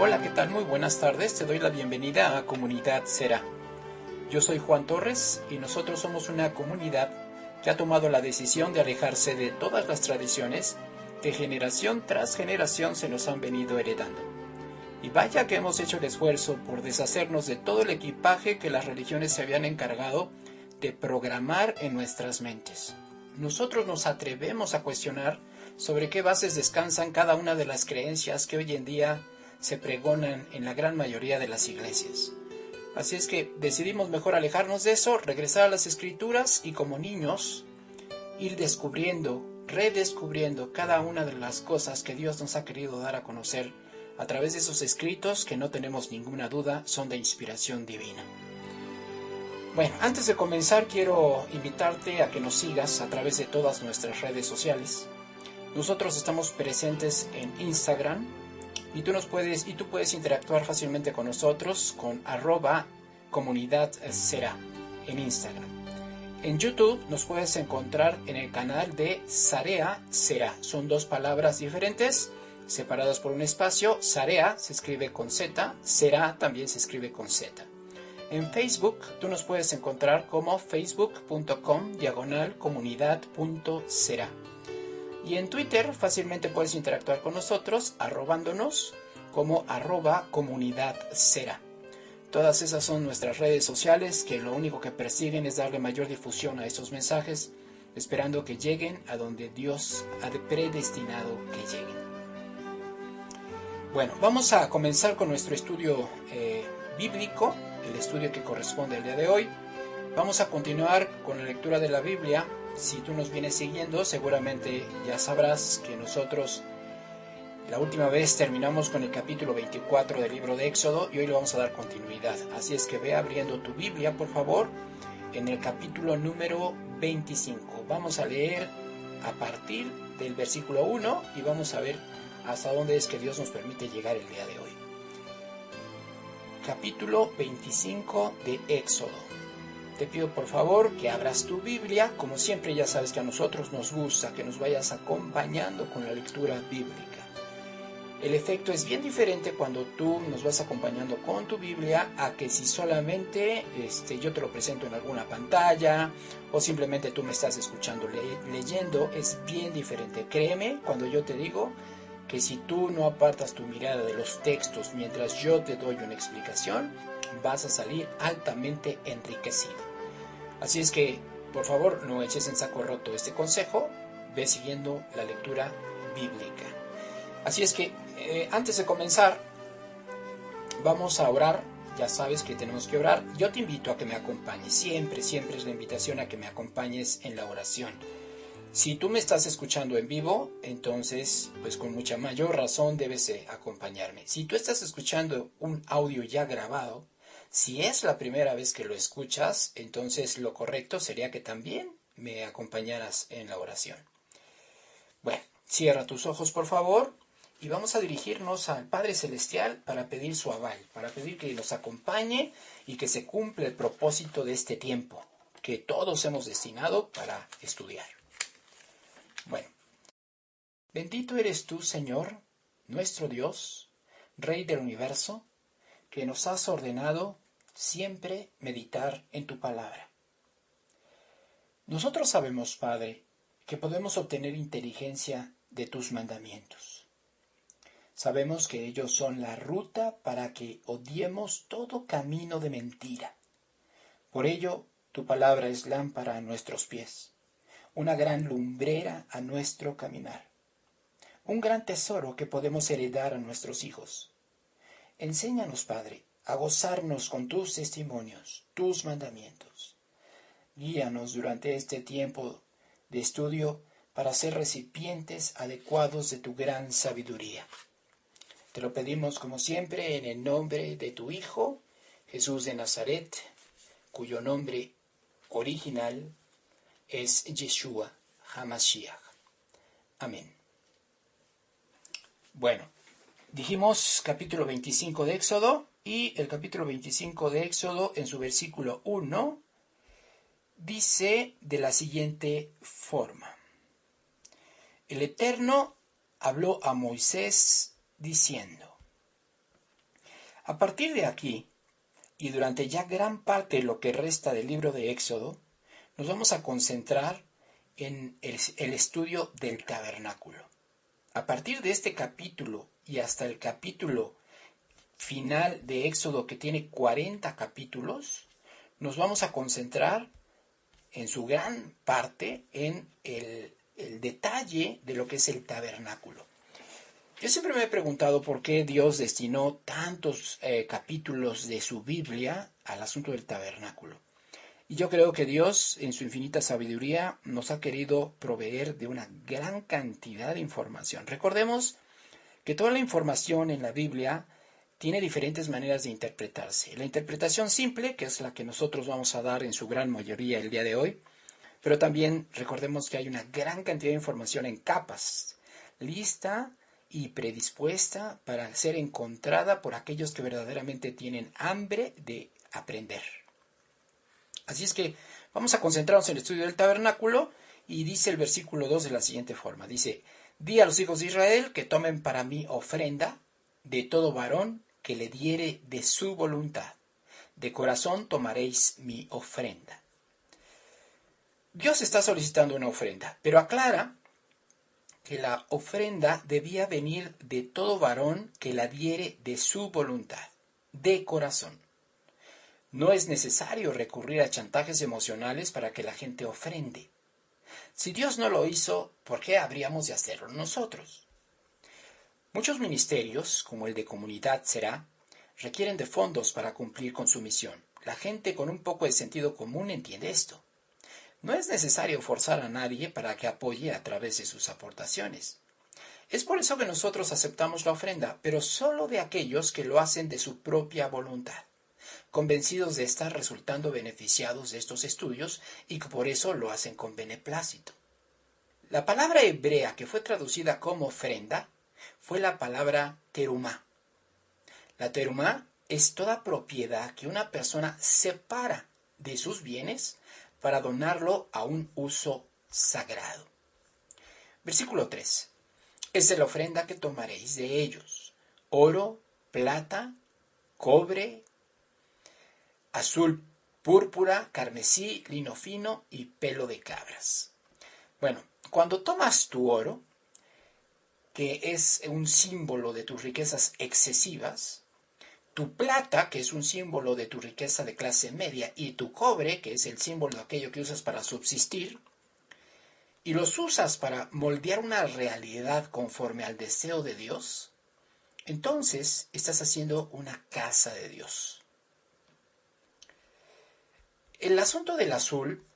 Hola, ¿qué tal? Muy buenas tardes. Te doy la bienvenida a Comunidad Será. Yo soy Juan Torres y nosotros somos una comunidad que ha tomado la decisión de alejarse de todas las tradiciones que generación tras generación se nos han venido heredando. Y vaya que hemos hecho el esfuerzo por deshacernos de todo el equipaje que las religiones se habían encargado de programar en nuestras mentes. Nosotros nos atrevemos a cuestionar sobre qué bases descansan cada una de las creencias que hoy en día se pregonan en la gran mayoría de las iglesias. Así es que decidimos mejor alejarnos de eso, regresar a las escrituras y como niños ir descubriendo, redescubriendo cada una de las cosas que Dios nos ha querido dar a conocer a través de esos escritos que no tenemos ninguna duda son de inspiración divina. Bueno, antes de comenzar quiero invitarte a que nos sigas a través de todas nuestras redes sociales. Nosotros estamos presentes en Instagram y tú puedes interactuar fácilmente con nosotros con @comunidad será en Instagram. En YouTube nos puedes encontrar en el canal de Sarea Será. Son dos palabras diferentes, separadas por un espacio. Sarea se escribe con Z, Será también se escribe con Z. En Facebook tú nos puedes encontrar como facebook.com/comunidad.será. Y en Twitter fácilmente puedes interactuar con nosotros arrobándonos como @comunidadserá. Todas esas son nuestras redes sociales que lo único que persiguen es darle mayor difusión a estos mensajes, esperando que lleguen a donde Dios ha predestinado que lleguen. Bueno, vamos a comenzar con nuestro estudio bíblico, el estudio que corresponde al día de hoy. Vamos a continuar con la lectura de la Biblia. Si tú nos vienes siguiendo, seguramente ya sabrás que nosotros la última vez terminamos con el capítulo 24 del libro de Éxodo y hoy le vamos a dar continuidad. Así es que ve abriendo tu Biblia, por favor, en el capítulo número 25. Vamos a leer a partir del versículo 1 y vamos a ver hasta dónde es que Dios nos permite llegar el día de hoy. Capítulo 25 de Éxodo. Te pido por favor que abras tu Biblia. Como siempre ya sabes que a nosotros nos gusta que nos vayas acompañando con la lectura bíblica. El efecto es bien diferente cuando tú nos vas acompañando con tu Biblia a que si solamente yo te lo presento en alguna pantalla o simplemente tú me estás escuchando leyendo. Es bien diferente. Créeme cuando yo te digo que si tú no apartas tu mirada de los textos mientras yo te doy una explicación, vas a salir altamente enriquecido. Así es que, por favor, no eches en saco roto este consejo, ve siguiendo la lectura bíblica. Así es que, antes de comenzar, vamos a orar. Ya sabes que tenemos que orar. Yo te invito a que me acompañes. Siempre es la invitación a que me acompañes en la oración. Si tú me estás escuchando en vivo, entonces, pues con mucha mayor razón debes acompañarme. Si tú estás escuchando un audio ya grabado, si es la primera vez que lo escuchas, entonces lo correcto sería que también me acompañaras en la oración. Bueno, cierra tus ojos por favor y vamos a dirigirnos al Padre Celestial para pedir su aval, para pedir que nos acompañe y que se cumpla el propósito de este tiempo que todos hemos destinado para estudiar. Bueno, bendito eres tú, Señor, nuestro Dios, Rey del universo, que nos has ordenado siempre meditar en tu palabra. Nosotros sabemos, Padre, que podemos obtener inteligencia de tus mandamientos. Sabemos que ellos son la ruta para que odiemos todo camino de mentira. Por ello, tu palabra es lámpara a nuestros pies, una gran lumbrera a nuestro caminar, un gran tesoro que podemos heredar a nuestros hijos. Enséñanos, Padre, a gozarnos con tus testimonios, tus mandamientos. Guíanos durante este tiempo de estudio para ser recipientes adecuados de tu gran sabiduría. Te lo pedimos como siempre en el nombre de tu Hijo, Jesús de Nazaret, cuyo nombre original es Yeshua HaMashiach. Amén. Bueno, dijimos capítulo 25 de Éxodo y el capítulo 25 de Éxodo en su versículo 1 dice de la siguiente forma. El Eterno habló a Moisés diciendo, A partir de aquí, y durante ya gran parte de lo que resta del libro de Éxodo, nos vamos a concentrar en el estudio del tabernáculo. A partir de este capítulo y hasta el capítulo final de Éxodo, que tiene 40 capítulos, nos vamos a concentrar en su gran parte en el detalle de lo que es el tabernáculo. Yo siempre me he preguntado por qué Dios destinó tantos capítulos de su Biblia al asunto del tabernáculo. Y yo creo que Dios, en su infinita sabiduría, nos ha querido proveer de una gran cantidad de información. Recordemos que toda la información en la Biblia tiene diferentes maneras de interpretarse. La interpretación simple, que es la que nosotros vamos a dar en su gran mayoría el día de hoy, pero también recordemos que hay una gran cantidad de información en capas, lista y predispuesta para ser encontrada por aquellos que verdaderamente tienen hambre de aprender. Así es que vamos a concentrarnos en el estudio del tabernáculo y dice el versículo 2 de la siguiente forma. Dice, di a los hijos de Israel que tomen para mí ofrenda de todo varón que le diere de su voluntad. De corazón tomaréis mi ofrenda. Dios está solicitando una ofrenda, pero aclara que la ofrenda debía venir de todo varón que la diere de su voluntad, de corazón. No es necesario recurrir a chantajes emocionales para que la gente ofrende. Si Dios no lo hizo, ¿por qué habríamos de hacerlo nosotros? Muchos ministerios, como el de Comunidad Será, requieren de fondos para cumplir con su misión. La gente con un poco de sentido común entiende esto. No es necesario forzar a nadie para que apoye a través de sus aportaciones. Es por eso que nosotros aceptamos la ofrenda, pero solo de aquellos que lo hacen de su propia voluntad, convencidos de estar resultando beneficiados de estos estudios y que por eso lo hacen con beneplácito. La palabra hebrea que fue traducida como ofrenda fue la palabra terumá. La terumá es toda propiedad que una persona separa de sus bienes para donarlo a un uso sagrado. Versículo 3. Esta es la ofrenda que tomaréis de ellos: oro, plata, cobre, azul, púrpura, carmesí, lino fino y pelo de cabras. Bueno, cuando tomas tu oro, que es un símbolo de tus riquezas excesivas, tu plata, que es un símbolo de tu riqueza de clase media, y tu cobre, que es el símbolo de aquello que usas para subsistir, y los usas para moldear una realidad conforme al deseo de Dios, entonces estás haciendo una casa de Dios. El asunto del azul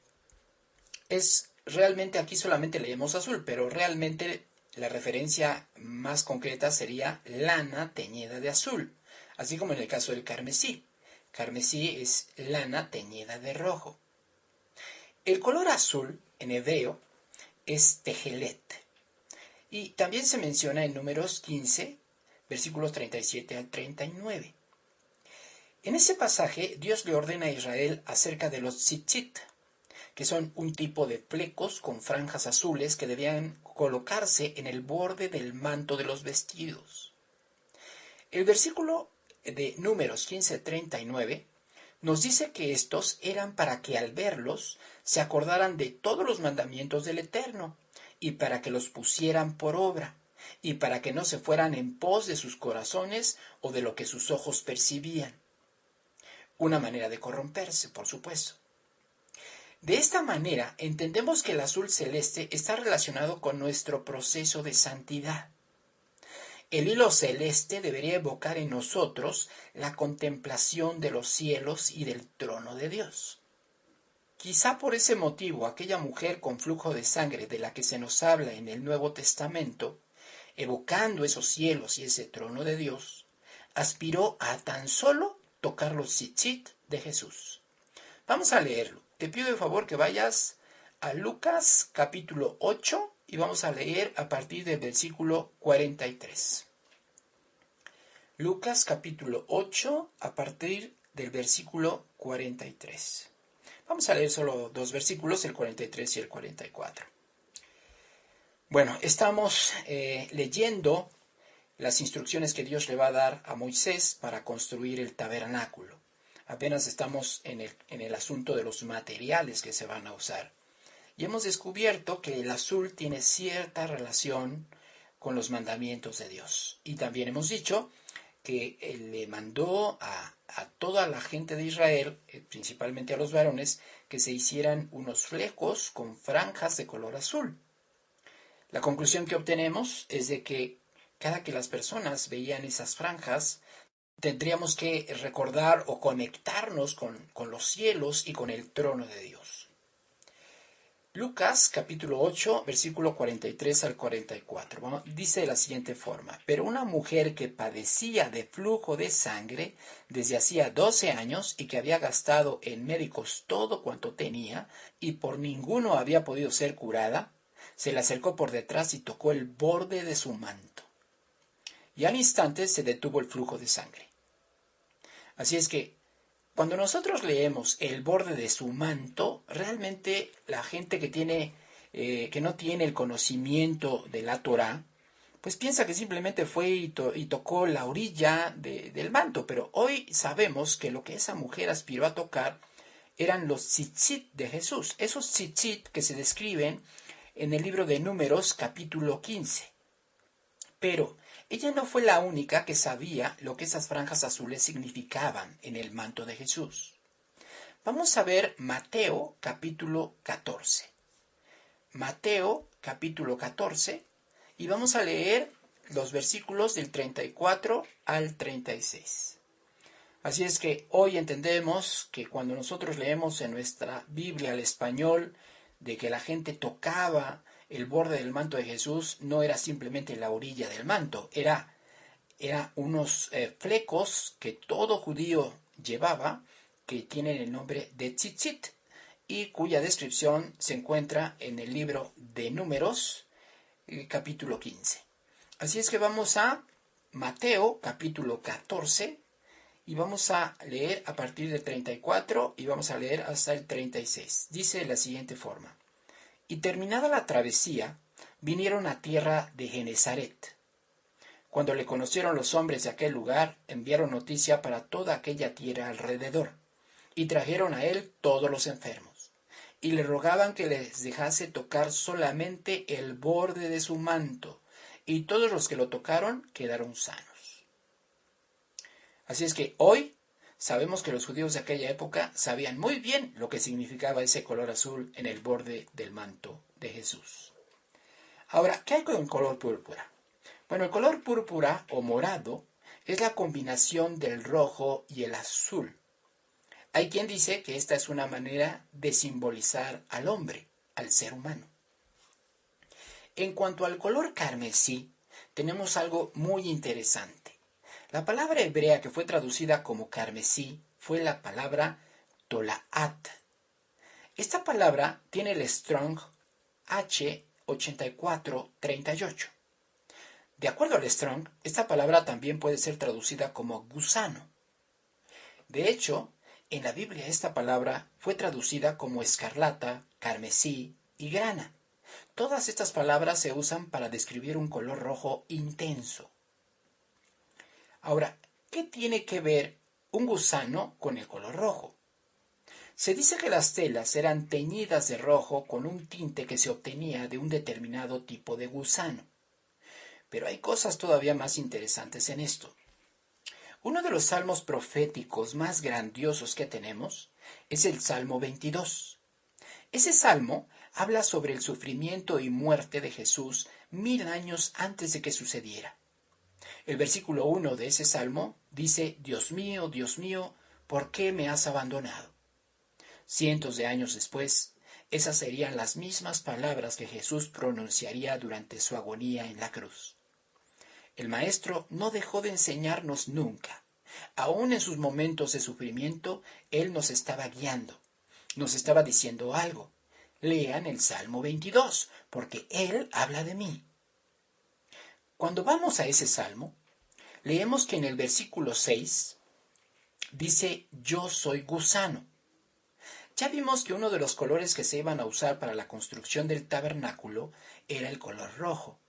es realmente, aquí solamente leemos azul, pero realmente la referencia más concreta sería lana teñida de azul, así como en el caso del carmesí. Carmesí es lana teñida de rojo. El color azul en hebreo es tejelet, y también se menciona en Números 15, versículos 37 al 39. En ese pasaje, Dios le ordena a Israel acerca de los tzitzit, que son un tipo de flecos con franjas azules que debían colocarse en el borde del manto de los vestidos. El versículo de Números 15:39 nos dice que estos eran para que al verlos se acordaran de todos los mandamientos del Eterno, y para que los pusieran por obra, y para que no se fueran en pos de sus corazones o de lo que sus ojos percibían. Una manera de corromperse, por supuesto. De esta manera entendemos que el azul celeste está relacionado con nuestro proceso de santidad. El hilo celeste debería evocar en nosotros la contemplación de los cielos y del trono de Dios. Quizá por ese motivo aquella mujer con flujo de sangre de la que se nos habla en el Nuevo Testamento, evocando esos cielos y ese trono de Dios, aspiró a tan solo tocar los tzitzit de Jesús. Vamos a leerlo. Te pido de favor que vayas a Lucas capítulo 8 y vamos a leer a partir del versículo 43. Lucas capítulo 8 a partir del versículo 43. Vamos a leer solo dos versículos, el 43 y el 44. Bueno, estamos leyendo las instrucciones que Dios le va a dar a Moisés para construir el tabernáculo. Apenas estamos en el asunto de los materiales que se van a usar. Y hemos descubierto que el azul tiene cierta relación con los mandamientos de Dios. Y también hemos dicho que Él le mandó a toda la gente de Israel, principalmente a los varones, que se hicieran unos flecos con franjas de color azul. La conclusión que obtenemos es de que cada que las personas veían esas franjas, tendríamos que recordar o conectarnos con los cielos y con el trono de Dios. Lucas capítulo 8, versículo 43 al 44, dice de la siguiente forma: Pero una mujer que padecía de flujo de sangre desde hacía 12 años y que había gastado en médicos todo cuanto tenía y por ninguno había podido ser curada, se le acercó por detrás y tocó el borde de su manto. Y al instante se detuvo el flujo de sangre. Así es que cuando nosotros leemos el borde de su manto, realmente la gente que no tiene el conocimiento de la Torá, pues piensa que simplemente fue y tocó la orilla del manto. Pero hoy sabemos que lo que esa mujer aspiró a tocar eran los tzitzit de Jesús. Esos tzitzit que se describen en el libro de Números capítulo 15. Pero ella no fue la única que sabía lo que esas franjas azules significaban en el manto de Jesús. Vamos a ver Mateo capítulo 14. Mateo capítulo 14 y vamos a leer los versículos del 34 al 36. Así es que hoy entendemos que cuando nosotros leemos en nuestra Biblia al español de que la gente tocaba el borde del manto de Jesús, no era simplemente la orilla del manto, era unos flecos que todo judío llevaba, que tienen el nombre de tzitzit, y cuya descripción se encuentra en el libro de Números, capítulo 15. Así es que vamos a Mateo, capítulo 14, y vamos a leer a partir del 34 y vamos a leer hasta el 36. Dice de la siguiente forma: Y terminada la travesía, vinieron a tierra de Genezaret. Cuando le conocieron los hombres de aquel lugar, enviaron noticia para toda aquella tierra alrededor, y trajeron a él todos los enfermos, y le rogaban que les dejase tocar solamente el borde de su manto, y todos los que lo tocaron quedaron sanos. Así es que hoy sabemos que los judíos de aquella época sabían muy bien lo que significaba ese color azul en el borde del manto de Jesús. Ahora, ¿qué hay con el color púrpura? Bueno, el color púrpura o morado es la combinación del rojo y el azul. Hay quien dice que esta es una manera de simbolizar al hombre, al ser humano. En cuanto al color carmesí, tenemos algo muy interesante. La palabra hebrea que fue traducida como carmesí fue la palabra tolaat. Esta palabra tiene el Strong H8438. De acuerdo al Strong, esta palabra también puede ser traducida como gusano. De hecho, en la Biblia esta palabra fue traducida como escarlata, carmesí y grana. Todas estas palabras se usan para describir un color rojo intenso. Ahora, ¿qué tiene que ver un gusano con el color rojo? Se dice que las telas eran teñidas de rojo con un tinte que se obtenía de un determinado tipo de gusano. Pero hay cosas todavía más interesantes en esto. Uno de los salmos proféticos más grandiosos que tenemos es el Salmo 22. Ese salmo habla sobre el sufrimiento y muerte de Jesús 1000 años antes de que sucediera. El versículo 1 de ese salmo dice: Dios mío, ¿por qué me has abandonado? Cientos de años después, esas serían las mismas palabras que Jesús pronunciaría durante su agonía en la cruz. El Maestro no dejó de enseñarnos nunca. Aún en sus momentos de sufrimiento, Él nos estaba guiando. Nos estaba diciendo algo. Lean el Salmo 22, porque Él habla de mí. Cuando vamos a ese salmo, leemos que en el versículo 6 dice: yo soy gusano. Ya vimos que uno de los colores que se iban a usar para la construcción del tabernáculo era el color rojo.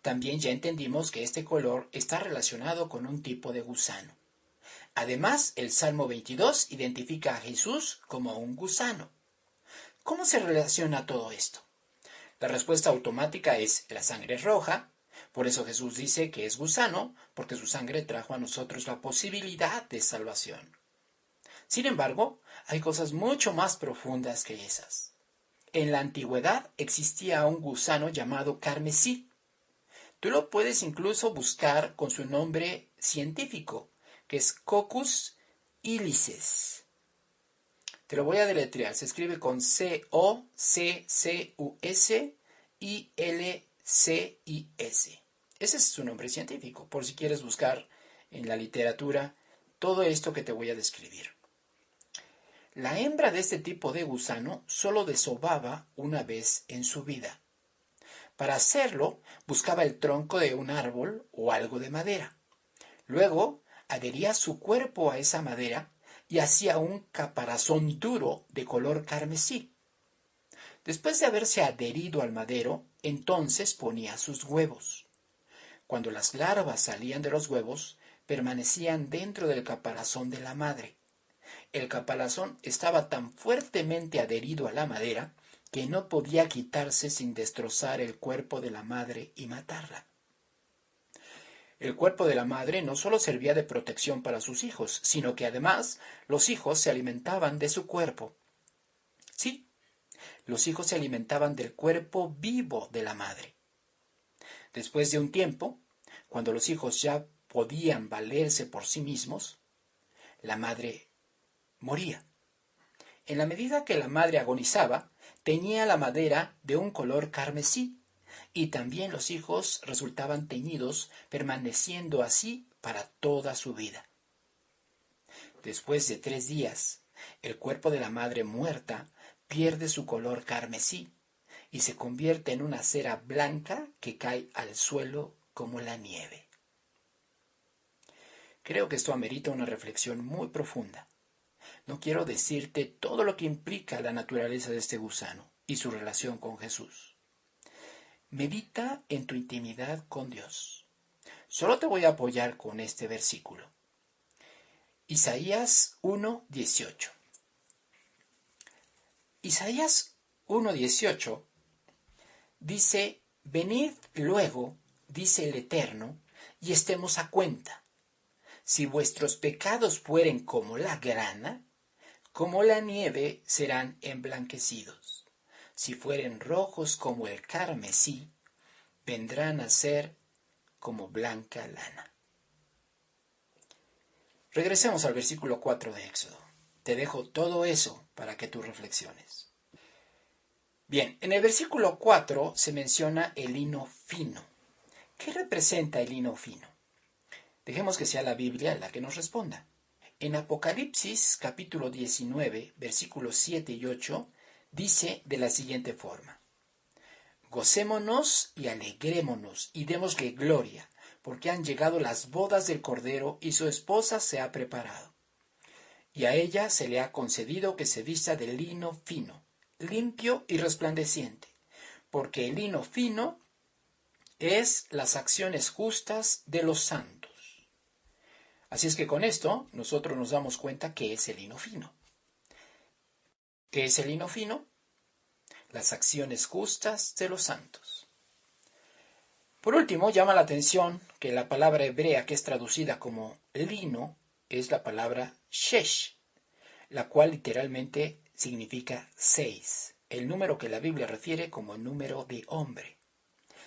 También ya entendimos que este color está relacionado con un tipo de gusano. Además, el Salmo 22 identifica a Jesús como un gusano. ¿Cómo se relaciona todo esto? La respuesta automática es la sangre roja. Por eso Jesús dice que es gusano, porque su sangre trajo a nosotros la posibilidad de salvación. Sin embargo, hay cosas mucho más profundas que esas. En la antigüedad existía un gusano llamado carmesí. Tú lo puedes incluso buscar con su nombre científico, que es Coccus ilices. Te lo voy a deletrear. Se escribe con Coccus-I-L-C-I-S. Ese es su nombre científico, por si quieres buscar en la literatura todo esto que te voy a describir. La hembra de este tipo de gusano solo desovaba una vez en su vida. Para hacerlo, buscaba el tronco de un árbol o algo de madera. Luego, adhería su cuerpo a esa madera y hacía un caparazón duro de color carmesí. Después de haberse adherido al madero, entonces ponía sus huevos. Cuando las larvas salían de los huevos, permanecían dentro del caparazón de la madre. El caparazón estaba tan fuertemente adherido a la madera que no podía quitarse sin destrozar el cuerpo de la madre y matarla. El cuerpo de la madre no solo servía de protección para sus hijos, sino que además los hijos se alimentaban de su cuerpo. Sí, los hijos se alimentaban del cuerpo vivo de la madre. Después de un tiempo, cuando los hijos ya podían valerse por sí mismos, la madre moría. En la medida que la madre agonizaba, teñía la madera de un color carmesí, y también los hijos resultaban teñidos, permaneciendo así para toda su vida. Después de 3 días, el cuerpo de la madre muerta pierde su color carmesí y se convierte en una cera blanca que cae al suelo como la nieve. Creo que esto amerita una reflexión muy profunda. No quiero decirte todo lo que implica la naturaleza de este gusano y su relación con Jesús. Medita en tu intimidad con Dios. Solo te voy a apoyar con este versículo. Isaías 1:18. Isaías 1:18 dice: Venid luego, dice el Eterno, y estemos a cuenta. Si vuestros pecados fueren como la grana, como la nieve serán emblanquecidos. Si fueren rojos como el carmesí, vendrán a ser como blanca lana. Regresemos al versículo 4 de Éxodo. Te dejo todo eso para que tú reflexiones. Bien, en el versículo 4 se menciona el lino fino. ¿Qué representa el lino fino? Dejemos que sea la Biblia la que nos responda. En Apocalipsis capítulo 19, versículos 7 y 8, dice de la siguiente forma: Gocémonos y alegrémonos y démosle gloria, porque han llegado las bodas del Cordero y su esposa se ha preparado. Y a ella se le ha concedido que se vista de lino fino, limpio y resplandeciente, porque el lino fino es las acciones justas de los santos. Así es que con esto nosotros nos damos cuenta que es el lino fino. ¿Qué es el lino fino? Las acciones justas de los santos. Por último, llama la atención que la palabra hebrea que es traducida como lino es la palabra shesh, la cual literalmente significa 6, el número que la Biblia refiere como el número de hombre.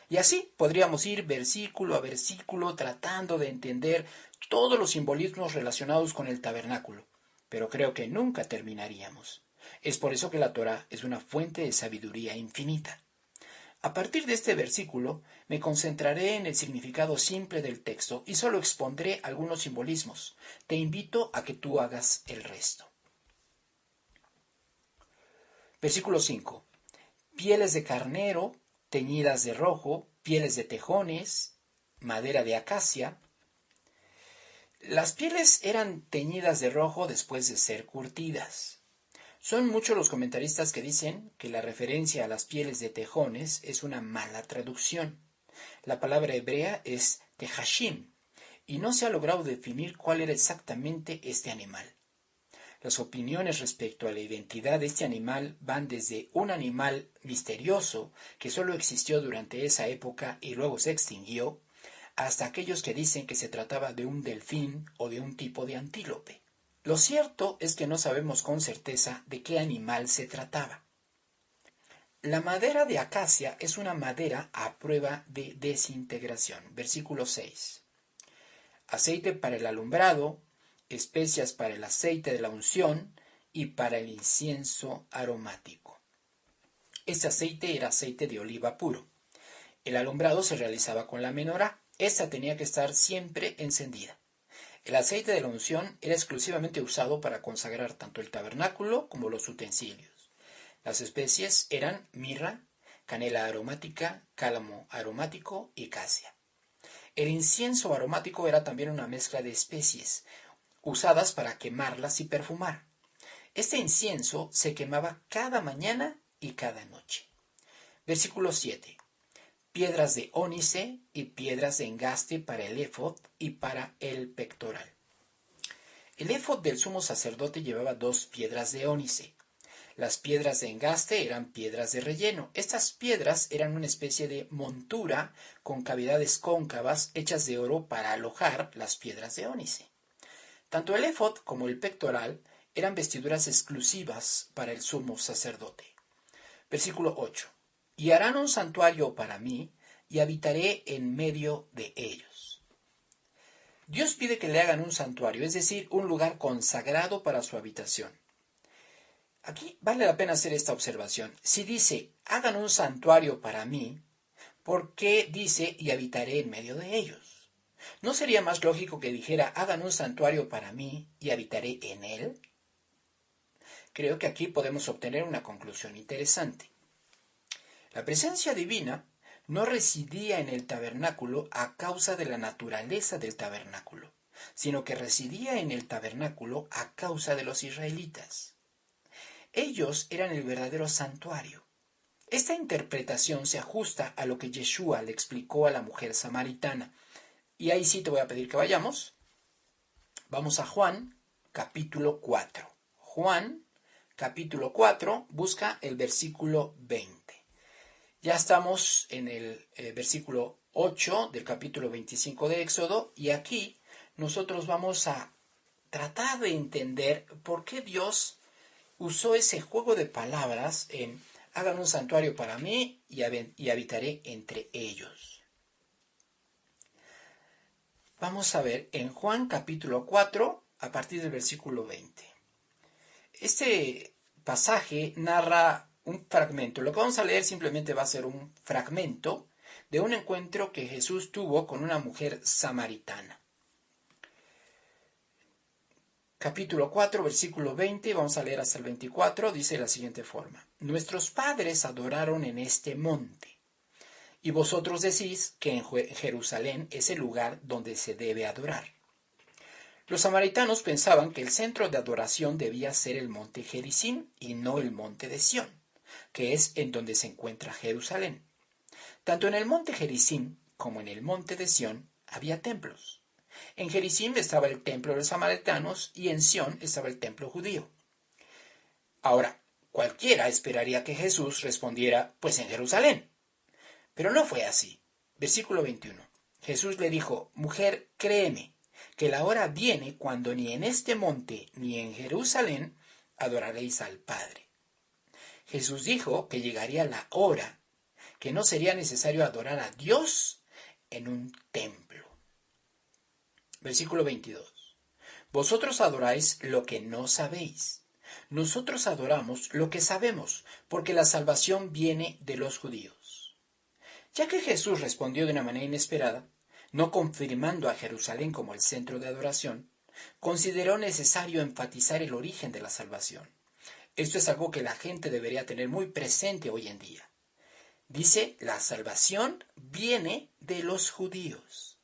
Y así podríamos ir versículo a versículo tratando de entender todos los simbolismos relacionados con el tabernáculo, pero creo que nunca terminaríamos. Es por eso que la Torá es una fuente de sabiduría infinita. A partir de este versículo me concentraré en el significado simple del texto y solo expondré algunos simbolismos. Te invito a que tú hagas el resto. Versículo 5. Pieles de carnero teñidas de rojo, pieles de tejones, madera de acacia. Las pieles eran teñidas de rojo después de ser curtidas. Son muchos los comentaristas que dicen que la referencia a las pieles de tejones es una mala traducción. La palabra hebrea es tehashim, y no se ha logrado definir cuál era exactamente este animal. Las opiniones respecto a la identidad de este animal van desde un animal misterioso que solo existió durante esa época y luego se extinguió, hasta aquellos que dicen que se trataba de un delfín o de un tipo de antílope. Lo cierto es que no sabemos con certeza de qué animal se trataba. La madera de acacia es una madera a prueba de desintegración. Versículo 6. Aceite para el alumbrado, especias para el aceite de la unción y para el incienso aromático. Este aceite era aceite de oliva puro. El alumbrado se realizaba con la menorá. Esta tenía que estar siempre encendida. El aceite de la unción era exclusivamente usado para consagrar tanto el tabernáculo como los utensilios. Las especies eran mirra, canela aromática, cálamo aromático y casia. El incienso aromático era también una mezcla de especies, usadas para quemarlas y perfumar. Este incienso se quemaba cada mañana y cada noche. Versículo 7. Piedras de ónice y piedras de engaste para el éfod y para el pectoral. El éfod del sumo sacerdote llevaba 2 piedras de ónice. Las piedras de engaste eran piedras de relleno. Estas piedras eran una especie de montura con cavidades cóncavas hechas de oro para alojar las piedras de ónice. Tanto el éfod como el pectoral eran vestiduras exclusivas para el sumo sacerdote. Versículo 8. Y harán un santuario para mí, y habitaré en medio de ellos. Dios pide que le hagan un santuario, es decir, un lugar consagrado para su habitación. Aquí vale la pena hacer esta observación. Si dice, hagan un santuario para mí, ¿por qué dice, y habitaré en medio de ellos? ¿No sería más lógico que dijera, hagan un santuario para mí, y habitaré en él? Creo que aquí podemos obtener una conclusión interesante. La presencia divina no residía en el tabernáculo a causa de la naturaleza del tabernáculo, sino que residía en el tabernáculo a causa de los israelitas. Ellos eran el verdadero santuario. Esta interpretación se ajusta a lo que Yeshua le explicó a la mujer samaritana. Y ahí sí te voy a pedir que vayamos. Vamos a Juan, capítulo 4. Juan, capítulo 4, busca el versículo 20. Ya estamos en el versículo 8 del capítulo 25 de Éxodo, y aquí nosotros vamos a tratar de entender por qué Dios usó ese juego de palabras en hagan un santuario para mí y habitaré entre ellos. Vamos a ver en Juan capítulo 4 a partir del versículo 20. Este pasaje narra un fragmento. Lo que vamos a leer simplemente va a ser un fragmento de un encuentro que Jesús tuvo con una mujer samaritana. Capítulo 4, versículo 20, vamos a leer hasta el 24, dice de la siguiente forma. Nuestros padres adoraron en este monte, y vosotros decís que en Jerusalén es el lugar donde se debe adorar. Los samaritanos pensaban que el centro de adoración debía ser el monte Gerizim y no el monte de Sión, que es en donde se encuentra Jerusalén. Tanto en el monte Gerizim como en el monte de Sión había templos. En Gerizim estaba el templo de los samaritanos y en Sión estaba el templo judío. Ahora, cualquiera esperaría que Jesús respondiera, pues en Jerusalén. Pero no fue así. Versículo 21. Jesús le dijo, mujer, créeme, que la hora viene cuando ni en este monte ni en Jerusalén adoraréis al Padre. Jesús dijo que llegaría la hora que no sería necesario adorar a Dios en un templo. Versículo 22. Vosotros adoráis lo que no sabéis. Nosotros adoramos lo que sabemos, porque la salvación viene de los judíos. Ya que Jesús respondió de una manera inesperada, no confirmando a Jerusalén como el centro de adoración, consideró necesario enfatizar el origen de la salvación. Esto es algo que la gente debería tener muy presente hoy en día. Dice, la salvación viene de los judíos.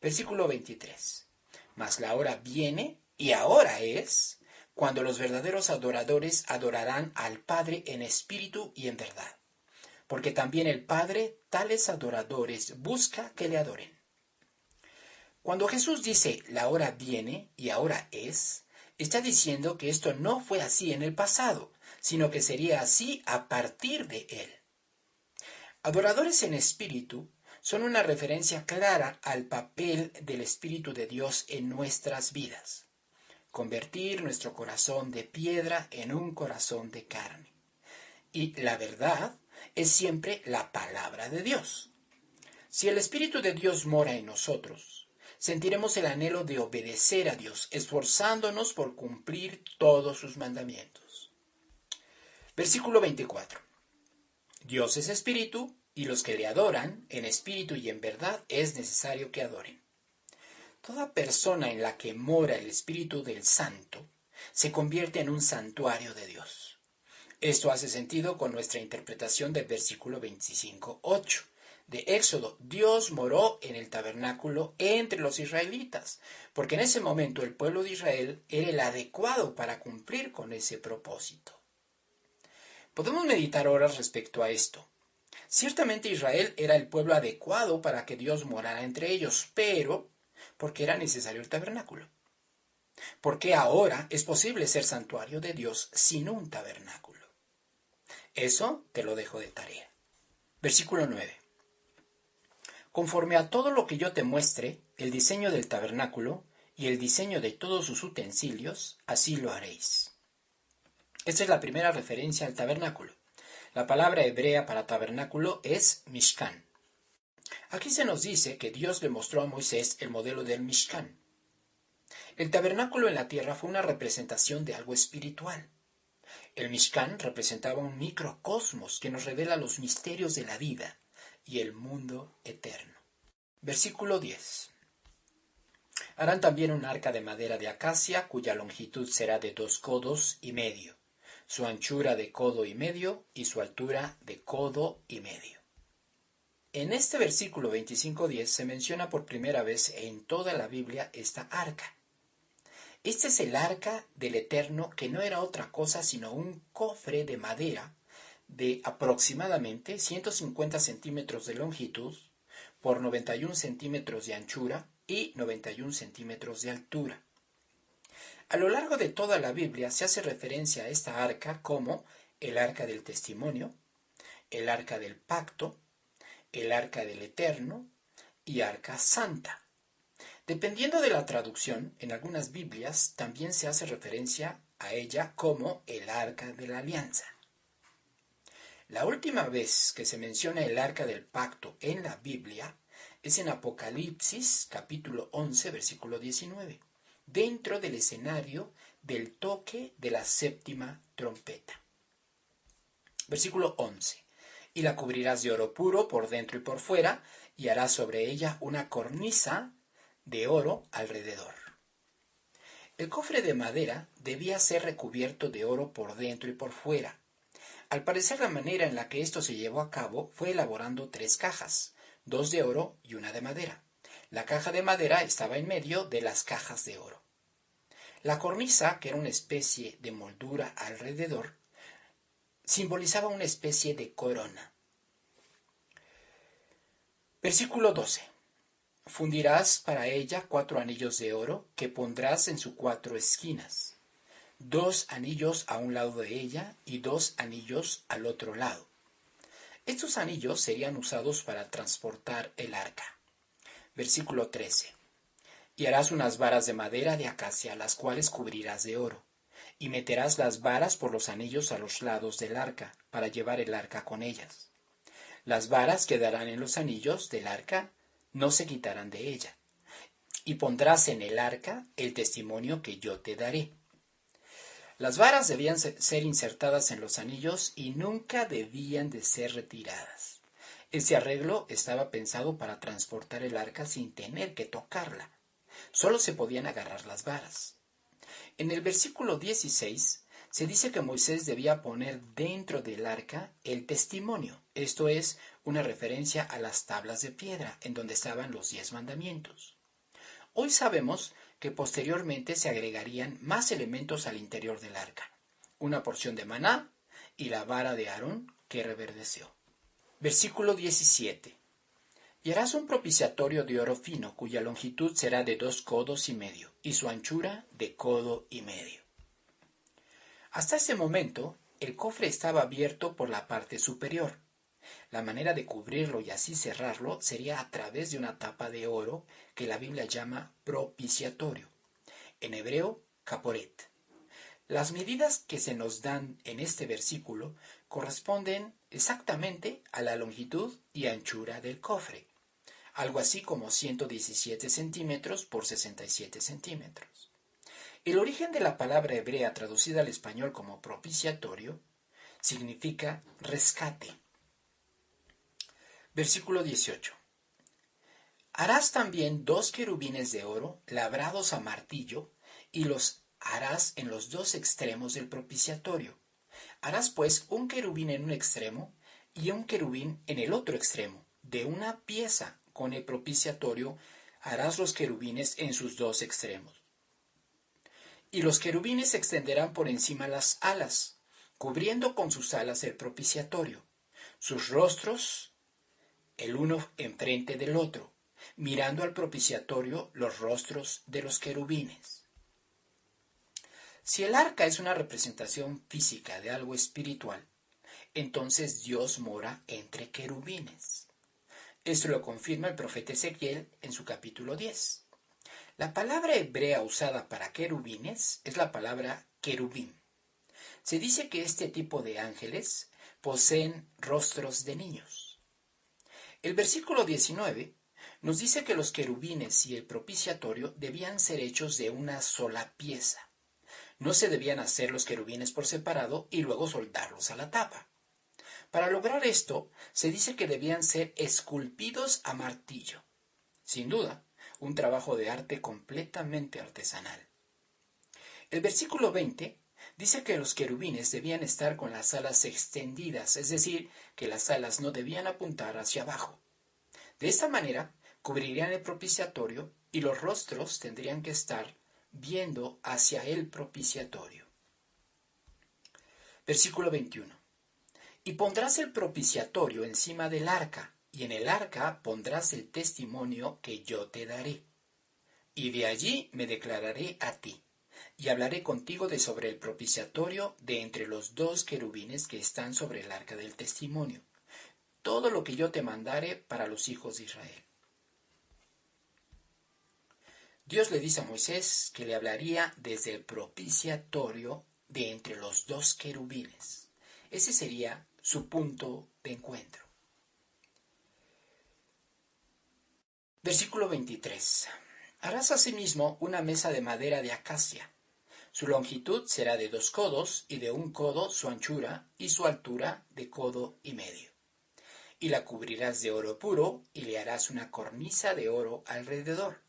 Versículo 23. Mas la hora viene, y ahora es, cuando los verdaderos adoradores adorarán al Padre en espíritu y en verdad. porque también el Padre tales adoradores busca que le adoren. Cuando Jesús dice la hora viene y ahora es, está diciendo que esto no fue así en el pasado, sino que sería así a partir de él. Adoradores en espíritu son una referencia clara al papel del Espíritu de Dios en nuestras vidas. Convertir nuestro corazón de piedra en un corazón de carne. Y la verdad es siempre la palabra de Dios. Si el Espíritu de Dios mora en nosotros, sentiremos el anhelo de obedecer a Dios, esforzándonos por cumplir todos sus mandamientos. Versículo 24. Dios es espíritu, y los que le adoran, en espíritu y en verdad, es necesario que adoren. Toda persona en la que mora el Espíritu del Santo se convierte en un santuario de Dios. Esto hace sentido con nuestra interpretación del versículo 25:8 de Éxodo. Dios moró en el tabernáculo entre los israelitas, porque en ese momento el pueblo de Israel era el adecuado para cumplir con ese propósito. Podemos meditar horas respecto a esto. Ciertamente Israel era el pueblo adecuado para que Dios morara entre ellos, pero ¿por qué era necesario el tabernáculo? ¿Por qué ahora es posible ser santuario de Dios sin un tabernáculo? Eso te lo dejo de tarea. Versículo 9. Conforme a todo lo que yo te muestre, el diseño del tabernáculo y el diseño de todos sus utensilios, así lo haréis. Esta es la primera referencia al tabernáculo. La palabra hebrea para tabernáculo es Mishkan. Aquí se nos dice que Dios le mostró a Moisés el modelo del Mishkan. El tabernáculo en la tierra fue una representación de algo espiritual. El Mishkan representaba un microcosmos que nos revela los misterios de la vida y el mundo eterno. Versículo 10. Harán también un arca de madera de acacia, cuya longitud será de 2 codos y medio, su anchura de codo y medio y su altura de codo y medio. En este versículo 25:10 se menciona por primera vez en toda la Biblia esta arca. Este es el arca del Eterno, que no era otra cosa sino un cofre de madera de aproximadamente 150 centímetros de longitud por 91 centímetros de anchura y 91 centímetros de altura. A lo largo de toda la Biblia se hace referencia a esta arca como el arca del testimonio, el arca del pacto, el arca del Eterno y arca santa. Dependiendo de la traducción, en algunas Biblias también se hace referencia a ella como el arca de la alianza. La última vez que se menciona el arca del pacto en la Biblia es en Apocalipsis capítulo 11 versículo 19, dentro del escenario del toque de la séptima trompeta. Versículo 11. Y la cubrirás de oro puro por dentro y por fuera, y harás sobre ella una cornisa de oro alrededor. El cofre de madera debía ser recubierto de oro por dentro y por fuera. Al parecer, la manera en la que esto se llevó a cabo fue elaborando 3 cajas, 2 de oro y una de madera. La caja de madera estaba en medio de las cajas de oro. La cornisa, que era una especie de moldura alrededor, simbolizaba una especie de corona. Versículo 12. Fundirás para ella 4 anillos de oro que pondrás en sus 4 esquinas, 2 anillos a un lado de ella y 2 anillos al otro lado. Estos anillos serían usados para transportar el arca. Versículo 13. Y harás unas varas de madera de acacia, las cuales cubrirás de oro, y meterás las varas por los anillos a los lados del arca, para llevar el arca con ellas. Las varas quedarán en los anillos del arca, no se quitarán de ella. Y pondrás en el arca el testimonio que yo te daré. Las varas debían ser insertadas en los anillos y nunca debían de ser retiradas. Ese arreglo estaba pensado para transportar el arca sin tener que tocarla. Solo se podían agarrar las varas. En el versículo 16 se dice que Moisés debía poner dentro del arca el testimonio. Esto es una referencia a las tablas de piedra en donde estaban los 10 mandamientos. Hoy sabemos que posteriormente se agregarían más elementos al interior del arca, una porción de maná y la vara de Aarón que reverdeció. Versículo 17. Y harás un propiciatorio de oro fino, cuya longitud será de 2,5 codos, y su anchura de 1,5 codos. Hasta ese momento, el cofre estaba abierto por la parte superior. La manera de cubrirlo y así cerrarlo sería a través de una tapa de oro que la Biblia llama propiciatorio. En hebreo, caporet. Las medidas que se nos dan en este versículo corresponden exactamente a la longitud y anchura del cofre, algo así como 117 centímetros por 67 centímetros. El origen de la palabra hebrea traducida al español como propiciatorio significa rescate. Versículo 18. Harás también 2 querubines de oro labrados a martillo y los harás en los 2 extremos del propiciatorio. Harás pues un querubín en un extremo y un querubín en el otro extremo. De una pieza con el propiciatorio harás los querubines en sus 2 extremos. Y los querubines se extenderán por encima las alas, cubriendo con sus alas el propiciatorio. Sus rostros, el uno enfrente del otro, mirando al propiciatorio los rostros de los querubines. Si el arca es una representación física de algo espiritual, entonces Dios mora entre querubines. Esto lo confirma el profeta Ezequiel en su capítulo 10. La palabra hebrea usada para querubines es la palabra querubín. Se dice que este tipo de ángeles poseen rostros de niños. El versículo 19 nos dice que los querubines y el propiciatorio debían ser hechos de una sola pieza. No se debían hacer los querubines por separado y luego soldarlos a la tapa. Para lograr esto, se dice que debían ser esculpidos a martillo. Sin duda, un trabajo de arte completamente artesanal. El versículo 20 dice que los querubines debían estar con las alas extendidas, es decir, que las alas no debían apuntar hacia abajo. De esta manera, cubrirían el propiciatorio y los rostros tendrían que estar viendo hacia el propiciatorio. Versículo 21. Y pondrás el propiciatorio encima del arca, y en el arca pondrás el testimonio que yo te daré. Y de allí me declararé a ti, y hablaré contigo de sobre el propiciatorio de entre los 2 querubines que están sobre el arca del testimonio, todo lo que yo te mandare para los hijos de Israel. Dios le dice a Moisés que le hablaría desde el propiciatorio de entre los 2 querubines. Ese sería su punto de encuentro. Versículo 23. Harás asimismo una mesa de madera de acacia. Su longitud será de 2 codos y de 1 codo su anchura y su altura de 1,5 codos. Y la cubrirás de oro puro y le harás una cornisa de oro alrededor.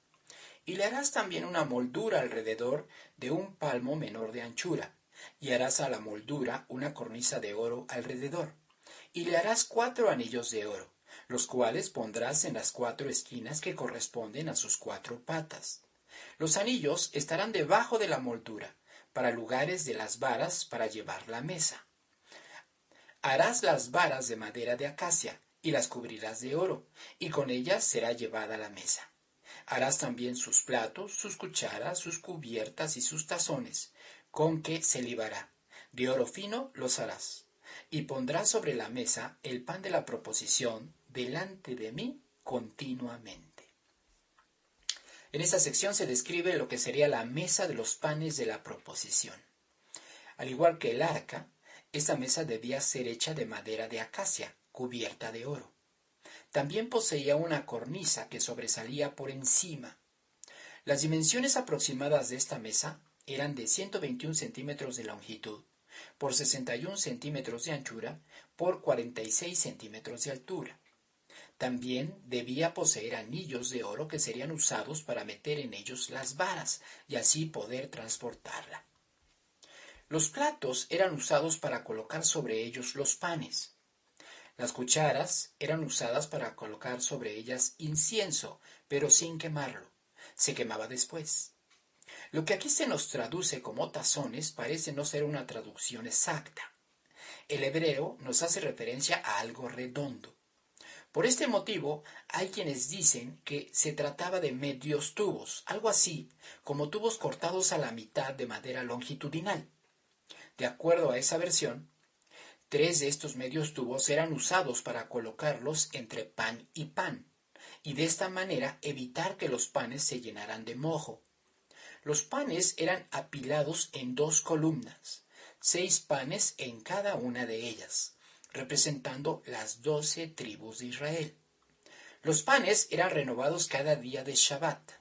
Y le harás también una moldura alrededor de 1 palmo menor de anchura, y harás a la moldura una cornisa de oro alrededor. Y le harás 4 anillos de oro, los cuales pondrás en las 4 esquinas que corresponden a sus 4 patas. Los anillos estarán debajo de la moldura, para lugares de las varas para llevar la mesa. Harás las varas de madera de acacia, y las cubrirás de oro, y con ellas será llevada la mesa. Harás también sus platos, sus cucharas, sus cubiertas y sus tazones, con que se libará. De oro fino los harás. Y pondrás sobre la mesa el pan de la proposición delante de mí continuamente. En esta sección se describe lo que sería la mesa de los panes de la proposición. Al igual que el arca, esta mesa debía ser hecha de madera de acacia, cubierta de oro. También poseía una cornisa que sobresalía por encima. Las dimensiones aproximadas de esta mesa eran de 121 centímetros de longitud, por 61 centímetros de anchura, por 46 centímetros de altura. También debía poseer anillos de oro que serían usados para meter en ellos las varas y así poder transportarla. Los platos eran usados para colocar sobre ellos los panes. Las cucharas eran usadas para colocar sobre ellas incienso, pero sin quemarlo. Se quemaba después. Lo que aquí se nos traduce como tazones parece no ser una traducción exacta. El hebreo nos hace referencia a algo redondo. Por este motivo, hay quienes dicen que se trataba de medios tubos, algo así como tubos cortados a la mitad de manera longitudinal. De acuerdo a esa versión, 3 de estos medios tubos eran usados para colocarlos entre pan y pan, y de esta manera evitar que los panes se llenaran de mojo. Los panes eran apilados en 2 columnas, 6 panes en cada una de ellas, representando las 12 tribus de Israel. Los panes eran renovados cada día de Shabbat.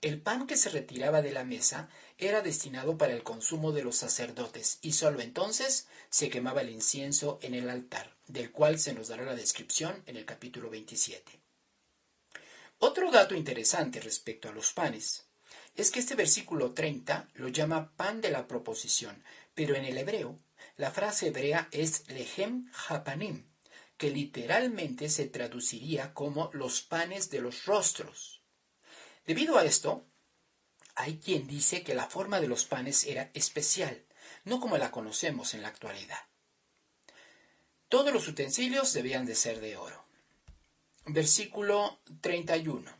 El pan que se retiraba de la mesa era destinado para el consumo de los sacerdotes y sólo entonces se quemaba el incienso en el altar, del cual se nos dará la descripción en el capítulo 27. Otro dato interesante respecto a los panes es que este versículo 30 lo llama pan de la proposición, pero en el hebreo la frase hebrea es lehem hapanim, que literalmente se traduciría como los panes de los rostros. Debido a esto, hay quien dice que la forma de los panes era especial, no como la conocemos en la actualidad. Todos los utensilios debían de ser de oro. Versículo 31.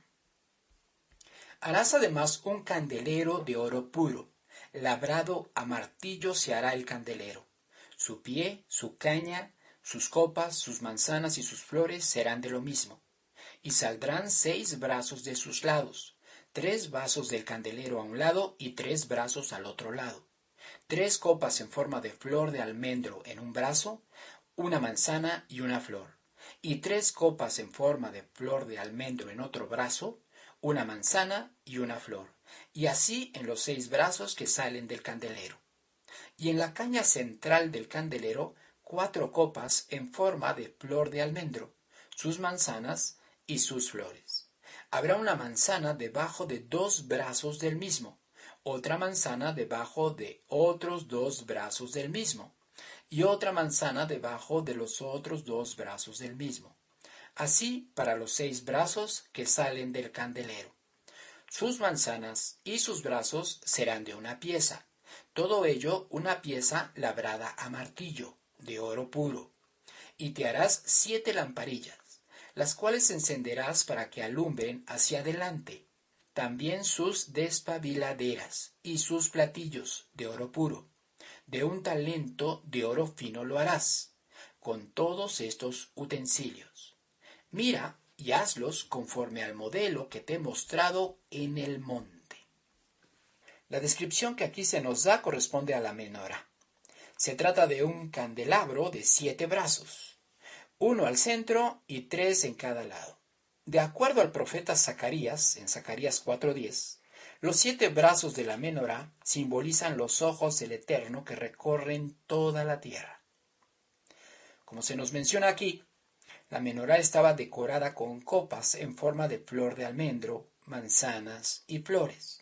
Harás además un candelero de oro puro, labrado a martillo se hará el candelero. Su pie, su caña, sus copas, sus manzanas y sus flores serán de lo mismo. Y saldrán 6 brazos de sus lados, 3 vasos del candelero a un lado y 3 brazos al otro lado. 3 copas en forma de flor de almendro en un brazo, una manzana y una flor. Y 3 copas en forma de flor de almendro en otro brazo, una manzana y una flor. Y así en los 6 brazos que salen del candelero. Y en la caña central del candelero, 4 copas en forma de flor de almendro, sus manzanas y sus flores. Habrá una manzana debajo de 2 brazos del mismo, otra manzana debajo de otros 2 brazos del mismo, y otra manzana debajo de los otros 2 brazos del mismo. Así para los 6 brazos que salen del candelero. Sus manzanas y sus brazos serán de una pieza, todo ello una pieza labrada a martillo, de oro puro. Y te harás 7 lamparillas, las cuales encenderás para que alumbren hacia adelante. También sus despabiladeras y sus platillos de oro puro. De un talento de oro fino lo harás, con todos estos utensilios. Mira y hazlos conforme al modelo que te he mostrado en el monte. La descripción que aquí se nos da corresponde a la menorá. Se trata de un candelabro de 7 brazos, 1 al centro y 3 en cada lado. De acuerdo al profeta Zacarías, en Zacarías 4:10, los 7 brazos de la menorá simbolizan los ojos del Eterno que recorren toda la tierra. Como se nos menciona aquí, la menorá estaba decorada con copas en forma de flor de almendro, manzanas y flores.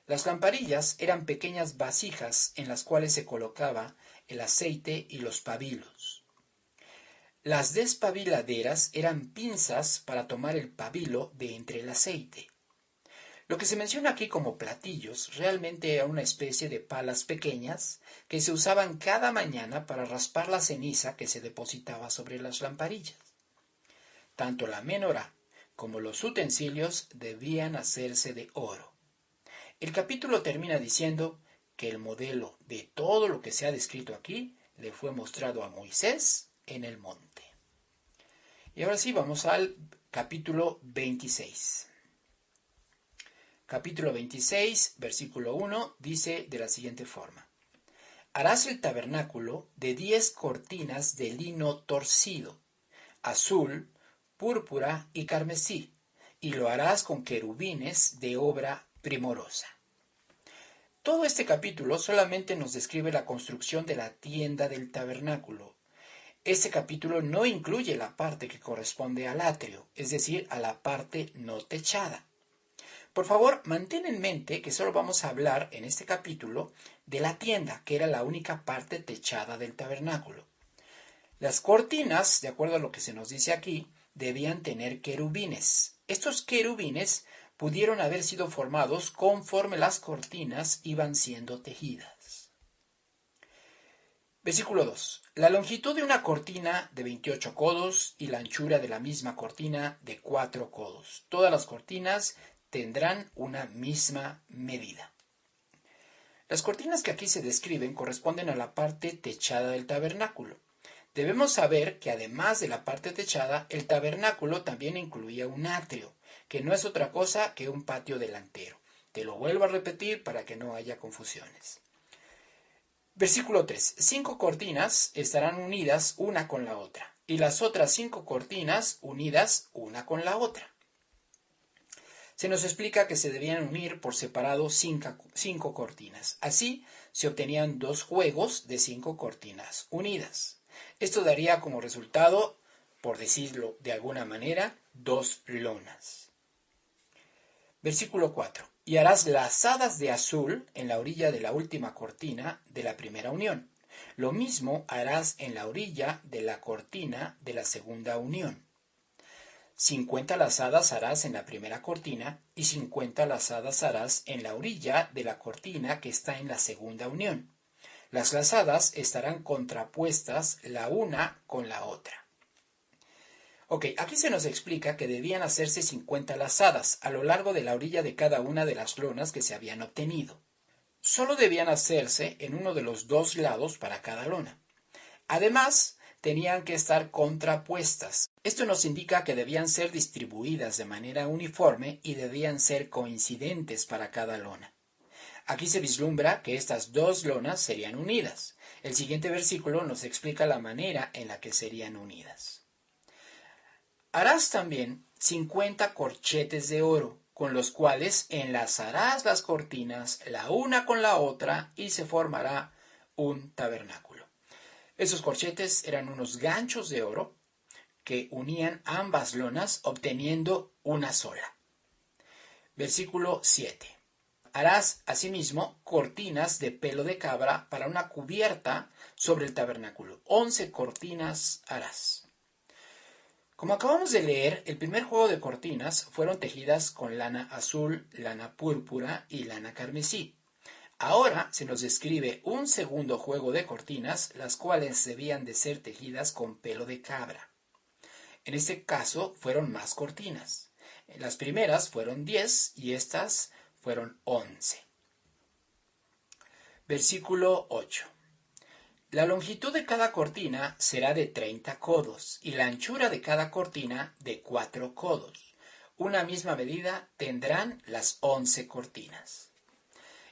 Las lamparillas eran pequeñas vasijas en las cuales se colocaba el aceite y los pabilos. Las despabiladeras eran pinzas para tomar el pabilo de entre el aceite. Lo que se menciona aquí como platillos realmente era una especie de palas pequeñas que se usaban cada mañana para raspar la ceniza que se depositaba sobre las lamparillas. Tanto la menorá como los utensilios debían hacerse de oro. El capítulo termina diciendo que el modelo de todo lo que se ha descrito aquí le fue mostrado a Moisés en el monte. Y ahora sí, vamos al capítulo 26. Capítulo 26, versículo 1, dice de la siguiente forma. Harás el tabernáculo de 10 cortinas de lino torcido, azul, púrpura y carmesí, y lo harás con querubines de obra primorosa. Todo este capítulo solamente nos describe la construcción de la tienda del tabernáculo. Este capítulo no incluye la parte que corresponde al atrio, es decir, a la parte no techada. Por favor, mantén en mente que solo vamos a hablar en este capítulo de la tienda, que era la única parte techada del tabernáculo. Las cortinas, de acuerdo a lo que se nos dice aquí, debían tener querubines. Estos querubines pudieron haber sido formados conforme las cortinas iban siendo tejidas. Versículo 2. La longitud de una cortina de 28 codos y la anchura de la misma cortina de 4 codos. Todas las cortinas tendrán una misma medida. Las cortinas que aquí se describen corresponden a la parte techada del tabernáculo. Debemos saber que además de la parte techada, el tabernáculo también incluía un atrio, que no es otra cosa que un patio delantero. Te lo vuelvo a repetir para que no haya confusiones. Versículo 3. 5 cortinas estarán unidas una con la otra, y las otras 5 cortinas unidas una con la otra. Se nos explica que se debían unir por separado 5 cortinas. Así se obtenían 2 juegos de 5 cortinas unidas. Esto daría como resultado, por decirlo de alguna manera, 2 lonas. Versículo 4. Y harás lazadas de azul en la orilla de la última cortina de la primera unión. Lo mismo harás en la orilla de la cortina de la segunda unión. 50 lazadas harás en la primera cortina y 50 lazadas harás en la orilla de la cortina que está en la segunda unión. Las lazadas estarán contrapuestas la una con la otra. Ok, aquí se nos explica que debían hacerse 50 lazadas a lo largo de la orilla de cada una de las lonas que se habían obtenido. Solo debían hacerse en uno de los 2 lados para cada lona. Además, tenían que estar contrapuestas. Esto nos indica que debían ser distribuidas de manera uniforme y debían ser coincidentes para cada lona. Aquí se vislumbra que estas 2 lonas serían unidas. El siguiente versículo nos explica la manera en la que serían unidas. Harás también 50 corchetes de oro, con los cuales enlazarás las cortinas la una con la otra y se formará un tabernáculo. Esos corchetes eran unos ganchos de oro que unían ambas lonas obteniendo una sola. Versículo 7. Harás asimismo cortinas de pelo de cabra para una cubierta sobre el tabernáculo. 11 cortinas harás. Como acabamos de leer, el primer juego de cortinas fueron tejidas con lana azul, lana púrpura y lana carmesí. Ahora se nos describe un segundo juego de cortinas, las cuales debían de ser tejidas con pelo de cabra. En este caso fueron más cortinas. Las primeras fueron 10 y estas fueron 11. Versículo 8. La longitud de cada cortina será de 30 codos y la anchura de cada cortina de 4 codos. Una misma medida tendrán las 11 cortinas.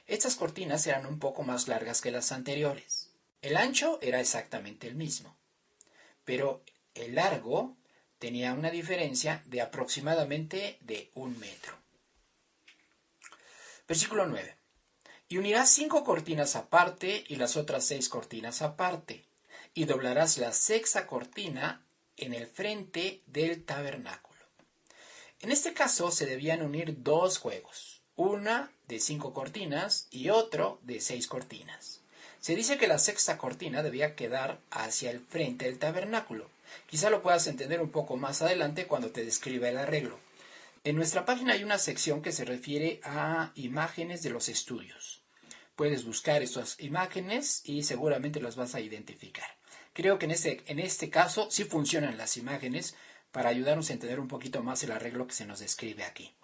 Estas cortinas eran un poco más largas que las anteriores. El ancho era exactamente el mismo, pero el largo tenía una diferencia de aproximadamente de 1 metro. Versículo 9. Y unirás 5 cortinas aparte y las otras 6 cortinas aparte, y doblarás la 6ª cortina en el frente del tabernáculo. En este caso se debían unir 2 juegos, una de 5 cortinas y otro de 6 cortinas. Se dice que la 6ª cortina debía quedar hacia el frente del tabernáculo. Quizá lo puedas entender un poco más adelante cuando te describa el arreglo. En nuestra página hay una sección que se refiere a imágenes de los estudios. Puedes buscar estas imágenes y seguramente las vas a identificar. Creo que en este caso sí funcionan las imágenes para ayudarnos a entender un poquito más el arreglo que se nos describe aquí.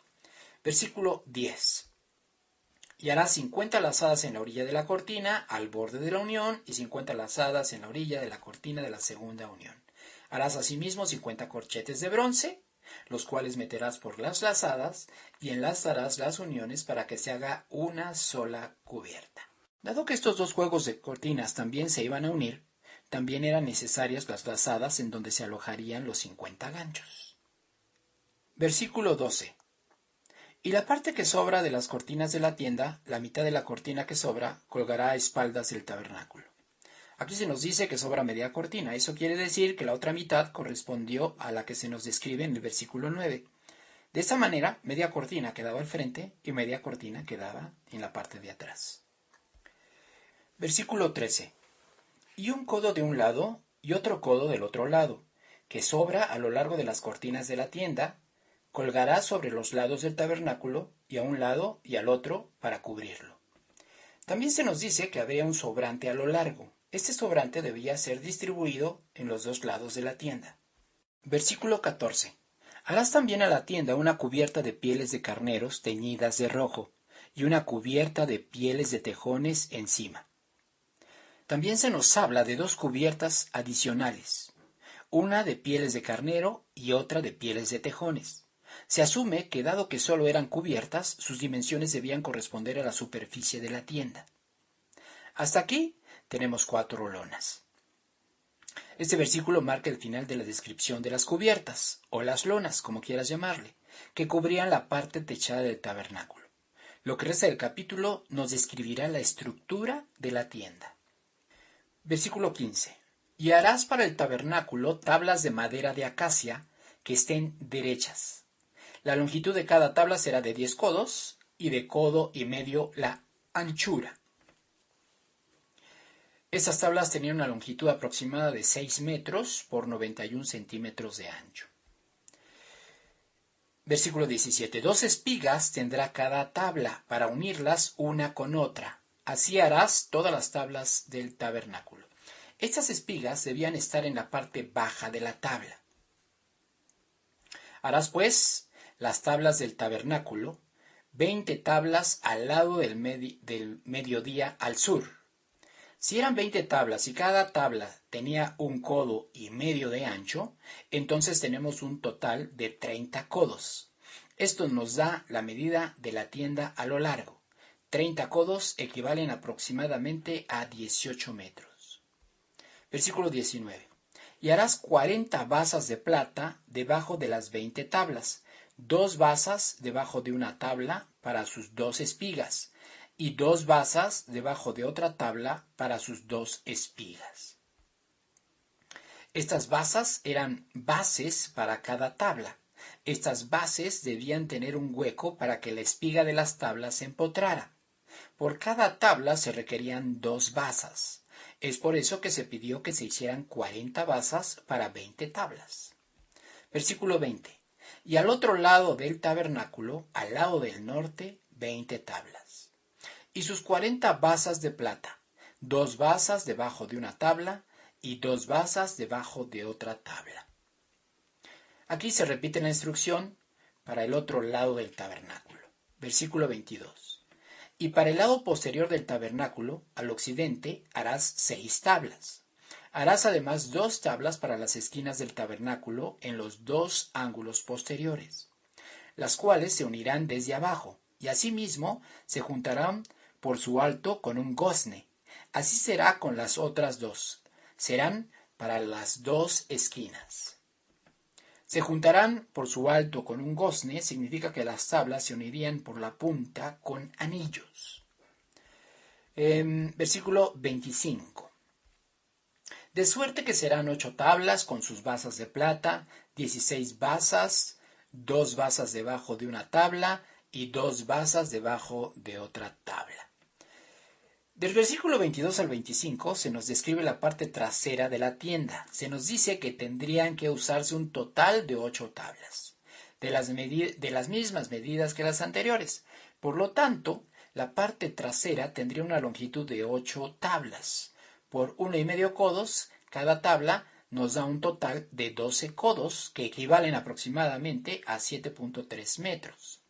Versículo 10. Y harás 50 lazadas en la orilla de la cortina al borde de la unión y 50 lazadas en la orilla de la cortina de la segunda unión. Harás asimismo 50 corchetes de bronce, los cuales meterás por las lazadas y enlazarás las uniones para que se haga una sola cubierta. Dado que estos 2 juegos de cortinas también se iban a unir, también eran necesarias las lazadas en donde se alojarían los 50 ganchos. Versículo 12. Y la parte que sobra de las cortinas de la tienda, la mitad de la cortina que sobra, colgará a espaldas del tabernáculo. Aquí se nos dice que sobra media cortina. Eso quiere decir que la otra mitad correspondió a la que se nos describe en el versículo 9. De esta manera, media cortina quedaba al frente y media cortina quedaba en la parte de atrás. Versículo 13. Y un codo de un lado y otro codo del otro lado, que sobra a lo largo de las cortinas de la tienda, colgará sobre los lados del tabernáculo y a un lado y al otro para cubrirlo. También se nos dice que habría un sobrante a lo largo. Este sobrante debía ser distribuido en los dos lados de la tienda. Versículo 14. Harás también a la tienda una cubierta de pieles de carneros teñidas de rojo, y una cubierta de pieles de tejones encima. También se nos habla de dos cubiertas adicionales, una de pieles de carnero y otra de pieles de tejones. Se asume que dado que solo eran cubiertas, sus dimensiones debían corresponder a la superficie de la tienda. Hasta aquí tenemos 4 lonas. Este versículo marca el final de la descripción de las cubiertas, o las lonas, como quieras llamarle, que cubrían la parte techada del tabernáculo. Lo que resta del capítulo nos describirá la estructura de la tienda. Versículo 15. Y harás para el tabernáculo tablas de madera de acacia que estén derechas. La longitud de cada tabla será de 10 codos, y de codo y medio la anchura. Estas tablas tenían una longitud aproximada de 6 metros por 91 centímetros de ancho. Versículo 17. 2 espigas tendrá cada tabla para unirlas una con otra. Así harás todas las tablas del tabernáculo. Estas espigas debían estar en la parte baja de la tabla. Harás pues las tablas del tabernáculo, 20 tablas al lado del mediodía al sur. Si eran 20 tablas y cada tabla tenía un codo y medio de ancho, entonces tenemos un total de 30 codos. Esto nos da la medida de la tienda a lo largo. 30 codos equivalen aproximadamente a 18 metros. Versículo 19. Y harás 40 basas de plata debajo de las 20 tablas, 2 basas debajo de una tabla para sus 2 espigas, y 2 basas debajo de otra tabla para sus 2 espigas. Estas basas eran bases para cada tabla. Estas bases debían tener un hueco para que la espiga de las tablas se empotrara. Por cada tabla se requerían 2 basas. Es por eso que se pidió que se hicieran 40 basas para 20 tablas. Versículo 20. Y al otro lado del tabernáculo, al lado del norte, 20 tablas. Y sus 40 basas de plata, 2 basas debajo de una tabla y 2 basas debajo de otra tabla. Aquí se repite la instrucción para el otro lado del tabernáculo. Versículo 22. Y para el lado posterior del tabernáculo, al occidente, harás 6 tablas. Harás además 2 tablas para las esquinas del tabernáculo en los 2 ángulos posteriores, las cuales se unirán desde abajo, y asimismo se juntarán por su alto con un gozne. Así será con las otras 2. Serán para las 2 esquinas. Se juntarán por su alto con un gozne significa que las tablas se unirían por la punta con anillos. Versículo 25. De suerte que serán 8 tablas con sus basas de plata, 16 basas, 2 basas debajo de una tabla y 2 basas debajo de otra tabla. Del versículo 22 al 25 se nos describe la parte trasera de la tienda. Se nos dice que tendrían que usarse un total de 8 tablas, de las mismas medidas que las anteriores. Por lo tanto, la parte trasera tendría una longitud de 8 tablas. Por 1,5 codos, cada tabla nos da un total de 12 codos, que equivalen aproximadamente a 7.3 metros.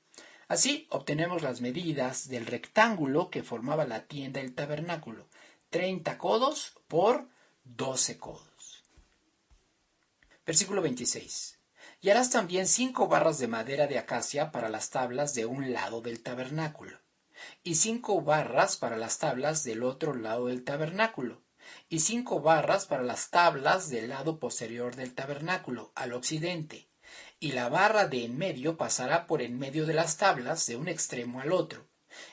Así obtenemos las medidas del rectángulo que formaba la tienda del tabernáculo, 30 codos por 12 codos. Versículo 26. Y harás también 5 barras de madera de acacia para las tablas de un lado del tabernáculo, y 5 barras para las tablas del otro lado del tabernáculo, y 5 barras para las tablas del lado posterior del tabernáculo, al occidente. Y la barra de en medio pasará por en medio de las tablas de un extremo al otro,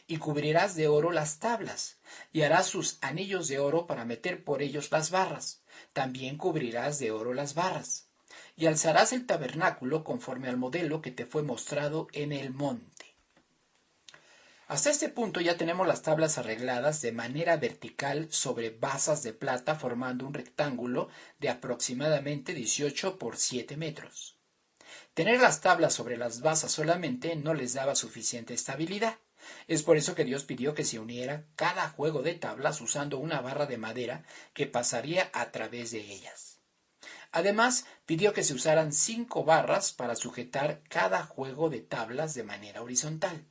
y cubrirás de oro las tablas, y harás sus anillos de oro para meter por ellos las barras. También cubrirás de oro las barras. Y alzarás el tabernáculo conforme al modelo que te fue mostrado en el monte. Hasta este punto ya tenemos las tablas arregladas de manera vertical sobre basas de plata formando un rectángulo de aproximadamente 18 por 7 metros. Tener las tablas sobre las basas solamente no les daba suficiente estabilidad, Es por eso que Dios pidió que se uniera cada juego de tablas usando una barra de madera que pasaría a través de ellas. Además, pidió que se usaran 5 barras para sujetar cada juego de tablas de manera horizontal.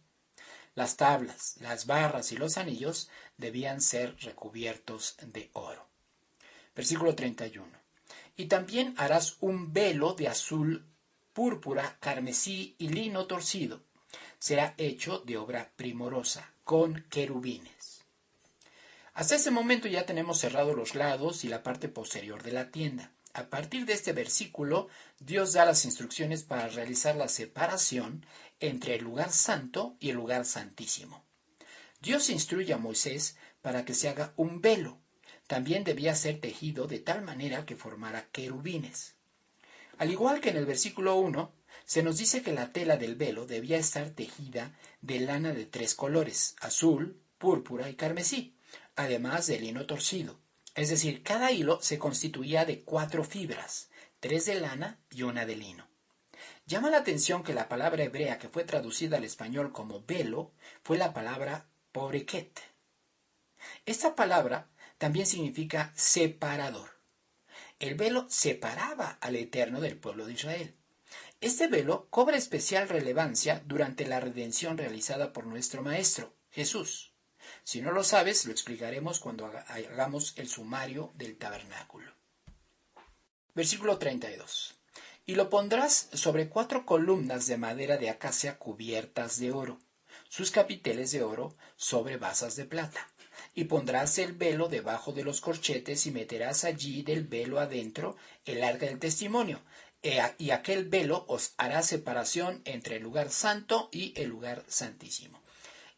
Las tablas, las barras y los anillos debían ser recubiertos de oro. Versículo 31. Y también harás un velo de azul, púrpura, carmesí y lino torcido. Será hecho de obra primorosa, con querubines. Hasta este momento ya tenemos cerrados los lados y la parte posterior de la tienda. A partir de este versículo, Dios da las instrucciones para realizar la separación entre el lugar santo y el lugar santísimo. Dios instruye a Moisés para que se haga un velo. También debía ser tejido de tal manera que formara querubines. Al igual que en el versículo 1, se nos dice que la tela del velo debía estar tejida de lana de 3 colores, azul, púrpura y carmesí, además de lino torcido. Es decir, cada hilo se constituía de 4 fibras, 3 de lana y 1 de lino. Llama la atención que la palabra hebrea que fue traducida al español como velo fue la palabra poreket. Esta palabra también significa separador. El velo separaba al Eterno del pueblo de Israel. Este velo cobra especial relevancia durante la redención realizada por nuestro Maestro, Jesús. Si no lo sabes, lo explicaremos cuando hagamos el sumario del tabernáculo. Versículo 32. Y lo pondrás sobre 4 columnas de madera de acacia cubiertas de oro, sus capiteles de oro sobre basas de plata. Y pondrás el velo debajo de los corchetes y meterás allí del velo adentro el arca del testimonio. Y aquel velo os hará separación entre el lugar santo y el lugar santísimo.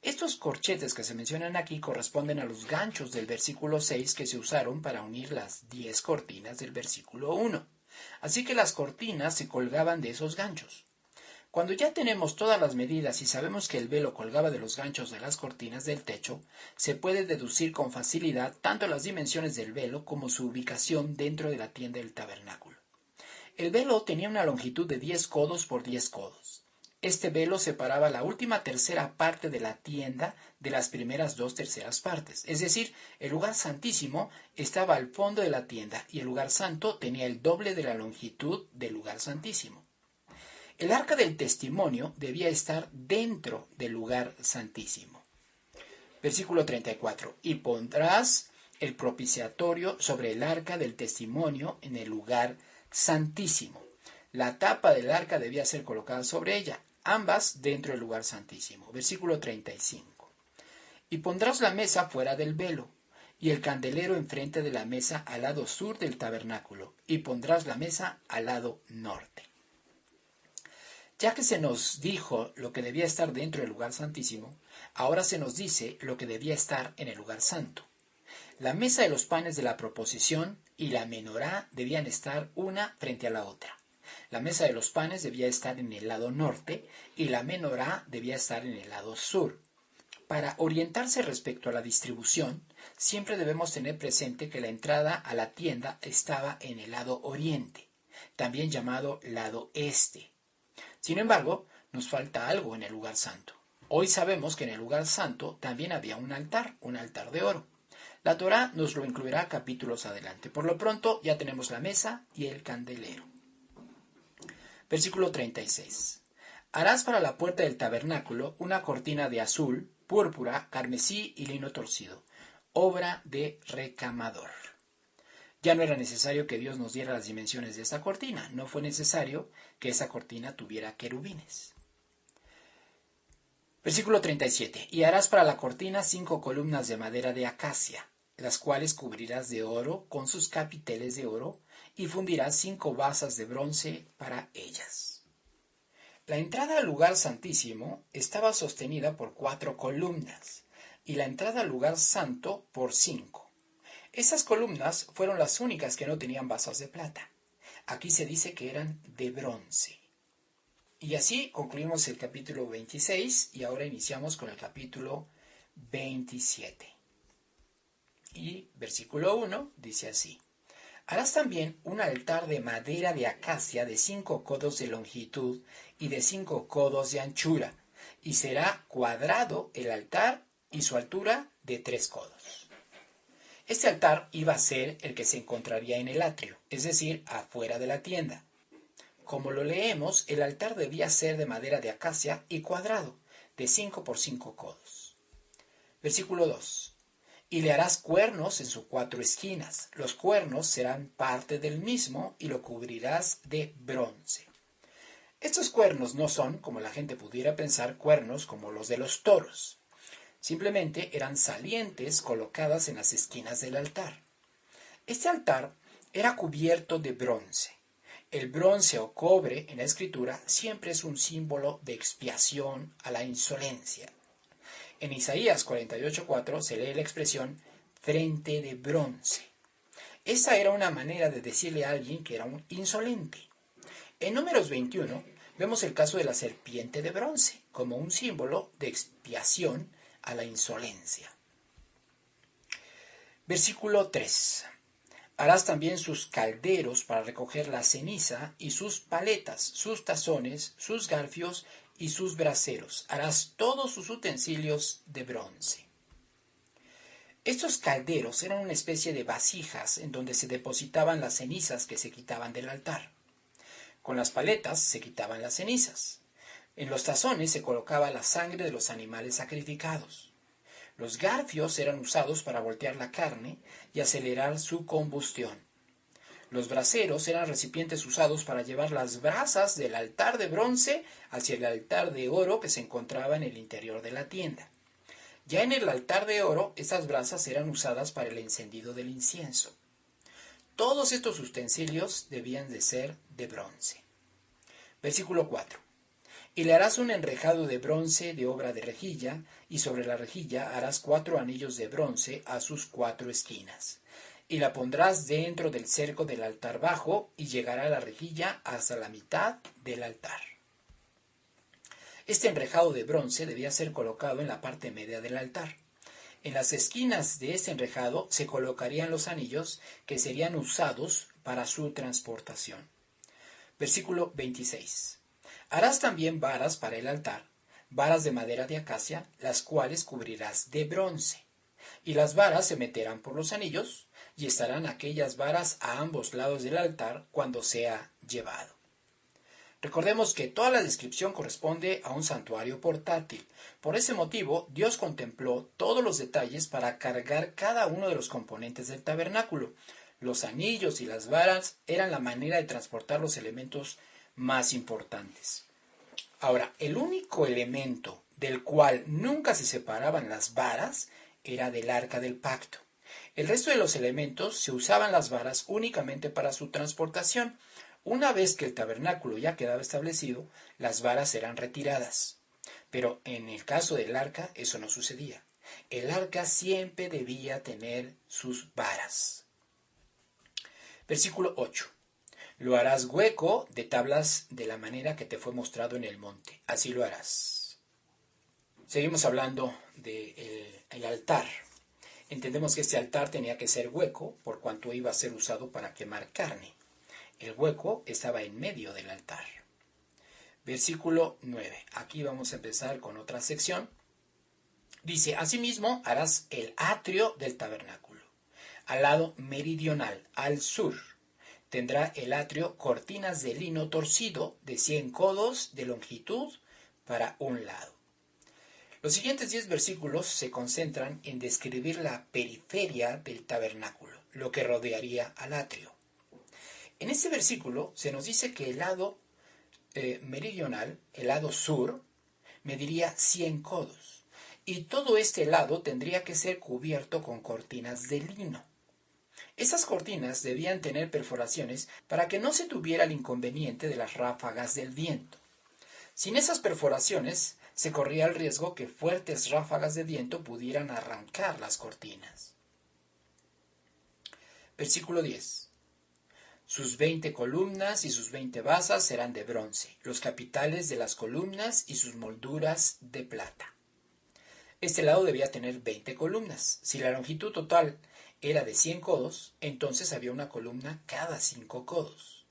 Estos corchetes que se mencionan aquí corresponden a los ganchos del versículo 6 que se usaron para unir las 10 cortinas del versículo 1. Así que las cortinas se colgaban de esos ganchos. Cuando ya tenemos todas las medidas y sabemos que el velo colgaba de los ganchos de las cortinas del techo, se puede deducir con facilidad tanto las dimensiones del velo como su ubicación dentro de la tienda del tabernáculo. El velo tenía una longitud de 10 codos por 10 codos. Este velo separaba la última tercera parte de la tienda de las primeras 2 terceras partes. Es decir, el lugar santísimo estaba al fondo de la tienda y el lugar santo tenía el doble de la longitud del lugar santísimo. El arca del testimonio debía estar dentro del lugar santísimo. Versículo 34. Y pondrás el propiciatorio sobre el arca del testimonio en el lugar santísimo. La tapa del arca debía ser colocada sobre ella, ambas dentro del lugar santísimo. Versículo 35. Y pondrás la mesa fuera del velo, y el candelero enfrente de la mesa al lado sur del tabernáculo, y pondrás la mesa al lado norte. Ya que se nos dijo lo que debía estar dentro del lugar santísimo, ahora se nos dice lo que debía estar en el lugar santo. La mesa de los panes de la proposición y la menorá debían estar una frente a la otra. La mesa de los panes debía estar en el lado norte y la menorá debía estar en el lado sur. Para orientarse respecto a la distribución, siempre debemos tener presente que la entrada a la tienda estaba en el lado oriente, también llamado lado este. Sin embargo, nos falta algo en el lugar santo. Hoy sabemos que en el lugar santo también había un altar de oro. La Torá nos lo incluirá capítulos adelante. Por lo pronto ya tenemos la mesa y el candelero. Versículo 36. Harás para la puerta del tabernáculo una cortina de azul, púrpura, carmesí y lino torcido, obra de recamador. Ya no era necesario que Dios nos diera las dimensiones de esta cortina. No fue necesario que esa cortina tuviera querubines. Versículo 37. Y harás para la cortina 5 columnas de madera de acacia, las cuales cubrirás de oro con sus capiteles de oro, y fundirás 5 basas de bronce para ellas. La entrada al lugar santísimo estaba sostenida por 4 columnas, y la entrada al lugar santo por 5. Esas columnas fueron las únicas que no tenían basas de plata. Aquí se dice que eran de bronce. Y así concluimos el capítulo 26 y ahora iniciamos con el capítulo 27. Y versículo 1 dice así. Harás también un altar de madera de acacia de 5 codos de longitud y de 5 codos de anchura. y será cuadrado el altar y su altura de 3 codos. Este altar iba a ser el que se encontraría en el atrio, es decir, afuera de la tienda. Como lo leemos, el altar debía ser de madera de acacia y cuadrado, de 5 por 5 codos. Versículo 2. Y le harás cuernos en sus 4 esquinas. Los cuernos serán parte del mismo y lo cubrirás de bronce. Estos cuernos no son, como la gente pudiera pensar, cuernos como los de los toros. Simplemente eran salientes colocadas en las esquinas del altar. Este altar era cubierto de bronce. El bronce o cobre en la escritura siempre es un símbolo de expiación a la insolencia. En Isaías 48:4 se lee la expresión frente de bronce. Esa era una manera de decirle a alguien que era un insolente. En Números 21 vemos el caso de la serpiente de bronce como un símbolo de expiación a la insolencia. Versículo 3. Harás también sus calderos para recoger la ceniza y sus paletas, sus tazones, sus garfios y sus braseros. Harás todos sus utensilios de bronce. Estos calderos eran una especie de vasijas en donde se depositaban las cenizas que se quitaban del altar. Con las paletas se quitaban las cenizas. En los tazones se colocaba la sangre de los animales sacrificados. Los garfios eran usados para voltear la carne y acelerar su combustión. Los braseros eran recipientes usados para llevar las brasas del altar de bronce hacia el altar de oro que se encontraba en el interior de la tienda. Ya en el altar de oro, estas brasas eran usadas para el encendido del incienso. Todos estos utensilios debían de ser de bronce. Versículo 4. Y le harás un enrejado de bronce de obra de rejilla, y sobre la rejilla harás 4 anillos de bronce a sus 4 esquinas. Y la pondrás dentro del cerco del altar bajo, y llegará la rejilla hasta la mitad del altar. Este enrejado de bronce debía ser colocado en la parte media del altar. En las esquinas de este enrejado se colocarían los anillos que serían usados para su transportación. Versículo 26. Harás también varas para el altar, varas de madera de acacia, las cuales cubrirás de bronce. Y las varas se meterán por los anillos, y estarán aquellas varas a ambos lados del altar cuando sea llevado. Recordemos que toda la descripción corresponde a un santuario portátil. Por ese motivo, Dios contempló todos los detalles para cargar cada uno de los componentes del tabernáculo. Los anillos y las varas eran la manera de transportar los elementos más importantes. Ahora, el único elemento del cual nunca se separaban las varas era del arca del pacto. El resto de los elementos se usaban las varas únicamente para su transportación. Una vez que el tabernáculo ya quedaba establecido, las varas eran retiradas. Pero en el caso del arca eso no sucedía. El arca siempre debía tener sus varas. Versículo 8. Lo harás hueco de tablas de la manera que te fue mostrado en el monte. Así lo harás. Seguimos hablando del altar. Entendemos que este altar tenía que ser hueco por cuanto iba a ser usado para quemar carne. El hueco estaba en medio del altar. Versículo 9. Aquí vamos a empezar con otra sección. Dice, asimismo harás el atrio del tabernáculo. Al lado meridional, al sur, tendrá el atrio cortinas de lino torcido de 100 codos de longitud para un lado. Los siguientes 10 versículos se concentran en describir la periferia del tabernáculo, lo que rodearía al atrio. En este versículo se nos dice que el lado meridional, el lado sur, mediría 100 codos. Y todo este lado tendría que ser cubierto con cortinas de lino. Esas cortinas debían tener perforaciones para que no se tuviera el inconveniente de las ráfagas del viento. Sin esas perforaciones, se corría el riesgo que fuertes ráfagas de viento pudieran arrancar las cortinas. Versículo 10. Sus 20 columnas y sus 20 basas serán de bronce, los capiteles de las columnas y sus molduras de plata. Este lado debía tener 20 columnas. Si la longitud total era de 100 codos, entonces había una columna cada 5 codos.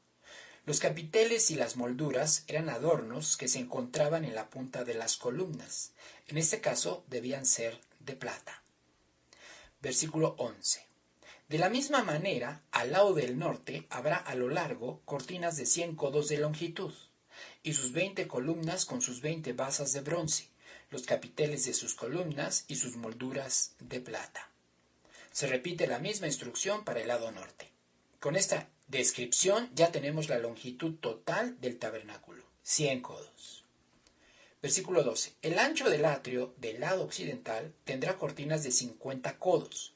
Los capiteles y las molduras eran adornos que se encontraban en la punta de las columnas. En este caso debían ser de plata. Versículo 11. De la misma manera, al lado del norte habrá a lo largo cortinas de 100 codos de longitud, y sus 20 columnas con sus 20 basas de bronce, los capiteles de sus columnas y sus molduras de plata. Se repite la misma instrucción para el lado norte. Con esta descripción ya tenemos la longitud total del tabernáculo, 100 codos. Versículo 12. El ancho del atrio del lado occidental tendrá cortinas de 50 codos,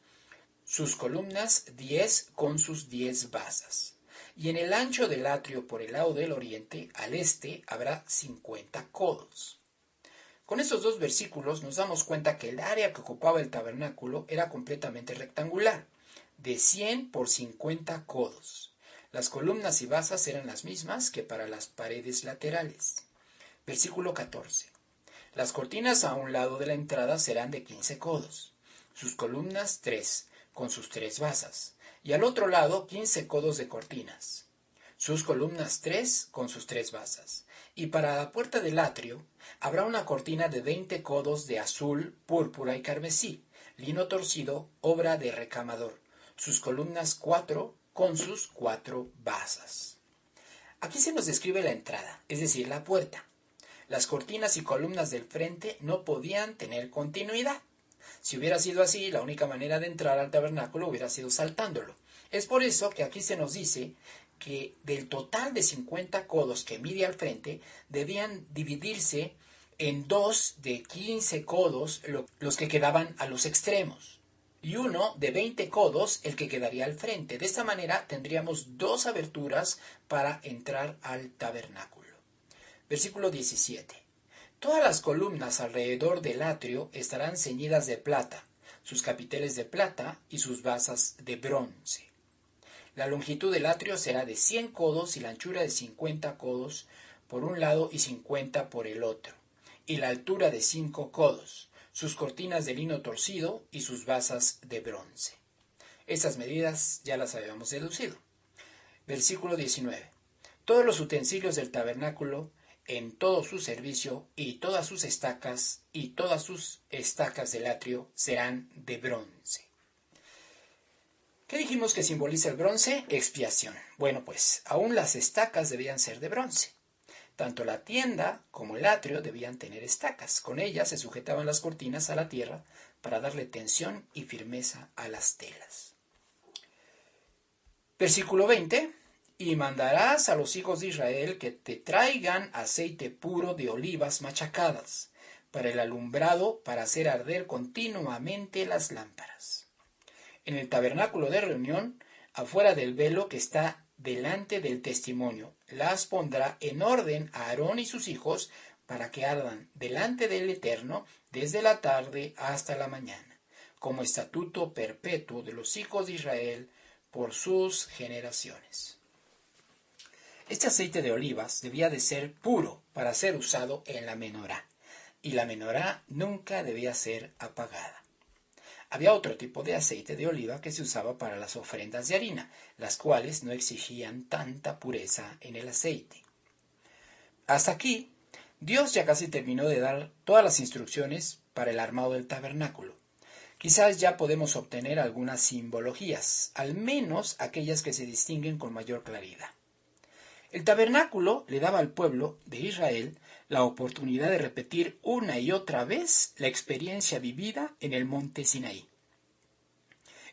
sus columnas 10 con sus 10 basas. Y en el ancho del atrio por el lado del oriente, al este, habrá 50 codos. Con estos dos versículos nos damos cuenta que el área que ocupaba el tabernáculo era completamente rectangular, de 100 por 50 codos. Las columnas y basas eran las mismas que para las paredes laterales. Versículo 14. Las cortinas a un lado de la entrada serán de 15 codos, sus columnas 3, con sus 3 basas, y al otro lado 15 codos de cortinas, sus columnas 3 con sus 3 basas. Y para la puerta del atrio habrá una cortina de 20 codos de azul, púrpura y carmesí, lino torcido, obra de recamador, sus columnas 4 con sus 4 basas. Aquí se nos describe la entrada, es decir, la puerta. Las cortinas y columnas del frente no podían tener continuidad. Si hubiera sido así, la única manera de entrar al tabernáculo hubiera sido saltándolo. Es por eso que aquí se nos dice que del total de 50 codos que mide al frente, debían dividirse en dos de 15 codos, los que quedaban a los extremos, y uno de 20 codos, el que quedaría al frente. De esta manera tendríamos dos aberturas para entrar al tabernáculo. Versículo 17. Todas las columnas alrededor del atrio estarán ceñidas de plata, sus capiteles de plata y sus basas de bronce. La longitud del atrio será de 100 codos y la anchura de 50 codos por un lado y 50 por el otro, y la altura de 5 codos, sus cortinas de lino torcido y sus basas de bronce. Estas medidas ya las habíamos deducido. Versículo 19. Todos los utensilios del tabernáculo en todo su servicio y todas sus estacas del atrio serán de bronce. ¿Qué dijimos que simboliza el bronce? Expiación. Bueno, pues aún las estacas debían ser de bronce. Tanto la tienda como el atrio debían tener estacas. Con ellas se sujetaban las cortinas a la tierra para darle tensión y firmeza a las telas. Versículo 20. Y mandarás a los hijos de Israel que te traigan aceite puro de olivas machacadas para el alumbrado, para hacer arder continuamente las lámparas. En el tabernáculo de reunión, afuera del velo que está delante del testimonio, las pondrá en orden a Aarón y sus hijos para que ardan delante del Eterno desde la tarde hasta la mañana, como estatuto perpetuo de los hijos de Israel por sus generaciones. Este aceite de olivas debía de ser puro para ser usado en la menorá, y la menorá nunca debía ser apagada. Había otro tipo de aceite de oliva que se usaba para las ofrendas de harina, las cuales no exigían tanta pureza en el aceite. Hasta aquí, Dios ya casi terminó de dar todas las instrucciones para el armado del tabernáculo. Quizás ya podemos obtener algunas simbologías, al menos aquellas que se distinguen con mayor claridad. El tabernáculo le daba al pueblo de Israel la oportunidad de repetir una y otra vez la experiencia vivida en el monte Sinaí.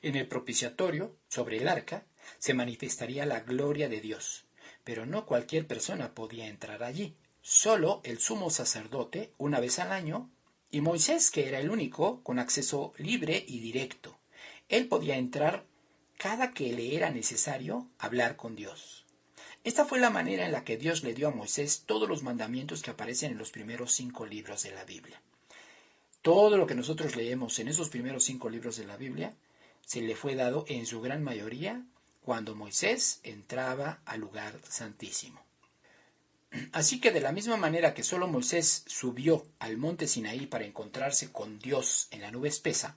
En el propiciatorio, sobre el arca, se manifestaría la gloria de Dios, pero no cualquier persona podía entrar allí. Solo el sumo sacerdote, una vez al año, y Moisés, que era el único con acceso libre y directo. Él podía entrar cada que le era necesario hablar con Dios. Esta fue la manera en la que Dios le dio a Moisés todos los mandamientos que aparecen en los primeros 5 libros de la Biblia. Todo lo que nosotros leemos en esos primeros 5 libros de la Biblia se le fue dado en su gran mayoría cuando Moisés entraba al lugar santísimo. Así que de la misma manera que solo Moisés subió al monte Sinaí para encontrarse con Dios en la nube espesa,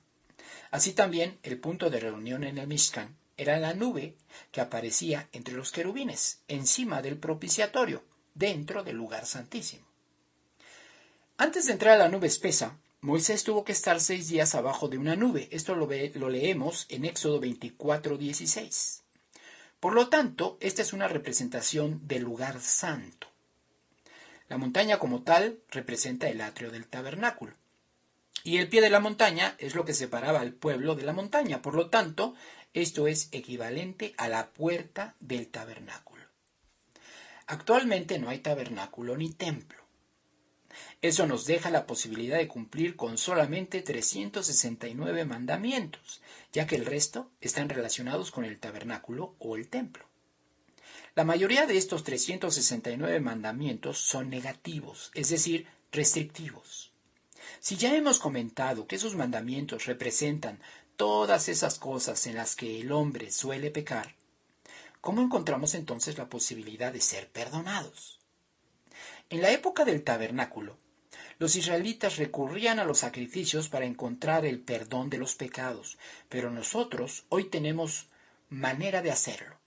así también el punto de reunión en el Mishkan era la nube que aparecía entre los querubines, encima del propiciatorio, dentro del lugar santísimo. Antes de entrar a la nube espesa, Moisés tuvo que estar 6 días abajo de una nube. Esto lo leemos en Éxodo 24:16. Por lo tanto, esta es una representación del lugar santo. La montaña como tal representa el atrio del tabernáculo. Y el pie de la montaña es lo que separaba al pueblo de la montaña. Por lo tanto, esto es equivalente a la puerta del tabernáculo. Actualmente no hay tabernáculo ni templo. Eso nos deja la posibilidad de cumplir con solamente 369 mandamientos, ya que el resto están relacionados con el tabernáculo o el templo. La mayoría de estos 369 mandamientos son negativos, es decir, restrictivos. Si ya hemos comentado que esos mandamientos representan todas esas cosas en las que el hombre suele pecar, ¿cómo encontramos entonces la posibilidad de ser perdonados? En la época del tabernáculo, los israelitas recurrían a los sacrificios para encontrar el perdón de los pecados, pero nosotros hoy tenemos manera de hacerlo.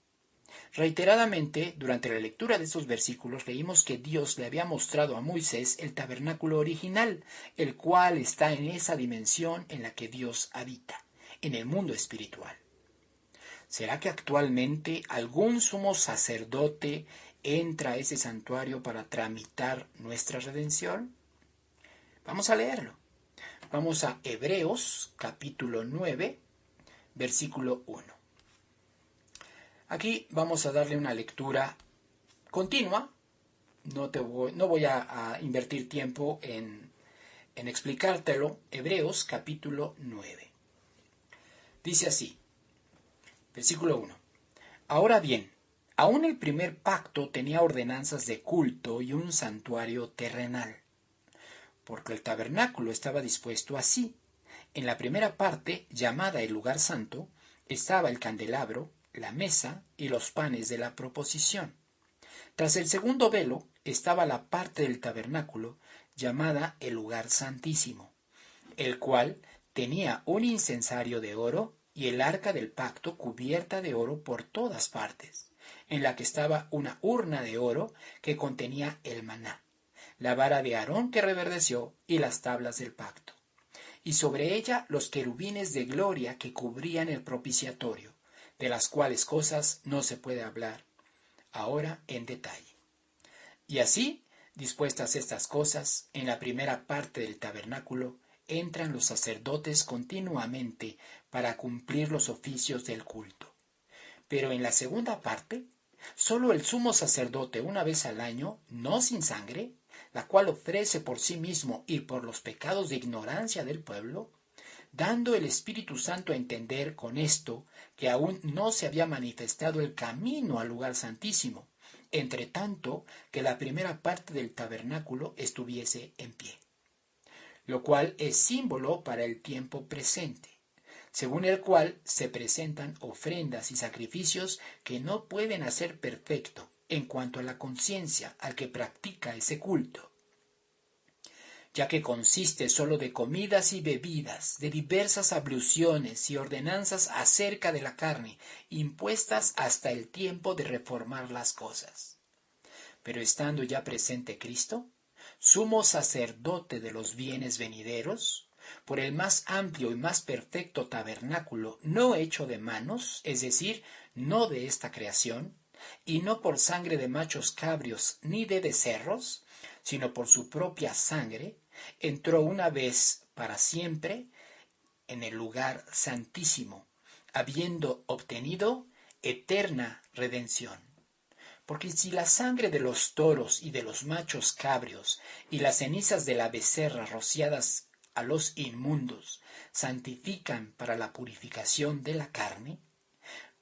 Reiteradamente, durante la lectura de estos versículos, leímos que Dios le había mostrado a Moisés el tabernáculo original, el cual está en esa dimensión en la que Dios habita, en el mundo espiritual. ¿Será que actualmente algún sumo sacerdote entra a ese santuario para tramitar nuestra redención? Vamos a leerlo. Vamos a Hebreos capítulo 9, versículo 1. Aquí vamos a darle una lectura continua. No voy a invertir tiempo en explicártelo. Hebreos capítulo 9. Dice así, versículo 1. Ahora bien, aún el primer pacto tenía ordenanzas de culto y un santuario terrenal, porque el tabernáculo estaba dispuesto así. En la primera parte, llamada el lugar santo, estaba el candelabro, la mesa y los panes de la proposición. Tras el segundo velo estaba la parte del tabernáculo llamada el lugar santísimo, el cual tenía un incensario de oro y el arca del pacto cubierta de oro por todas partes, en la que estaba una urna de oro que contenía el maná, la vara de Aarón que reverdeció y las tablas del pacto, y sobre ella los querubines de gloria que cubrían el propiciatorio, de las cuales cosas no se puede hablar ahora en detalle. Y así, dispuestas estas cosas, en la primera parte del tabernáculo entran los sacerdotes continuamente para cumplir los oficios del culto. Pero en la segunda parte, solo el sumo sacerdote una vez al año, no sin sangre, la cual ofrece por sí mismo y por los pecados de ignorancia del pueblo, dando el Espíritu Santo a entender con esto que aún no se había manifestado el camino al lugar santísimo, entre tanto que la primera parte del tabernáculo estuviese en pie, lo cual es símbolo para el tiempo presente, según el cual se presentan ofrendas y sacrificios que no pueden hacer perfecto en cuanto a la conciencia al que practica ese culto, ya que consiste sólo de comidas y bebidas, de diversas abluciones y ordenanzas acerca de la carne, impuestas hasta el tiempo de reformar las cosas. Pero estando ya presente Cristo, sumo sacerdote de los bienes venideros, por el más amplio y más perfecto tabernáculo no hecho de manos, es decir, no de esta creación, y no por sangre de machos cabrios ni de becerros, sino por su propia sangre, entró una vez para siempre en el lugar santísimo, habiendo obtenido eterna redención. Porque si la sangre de los toros y de los machos cabrios y las cenizas de la becerra rociadas a los inmundos santifican para la purificación de la carne,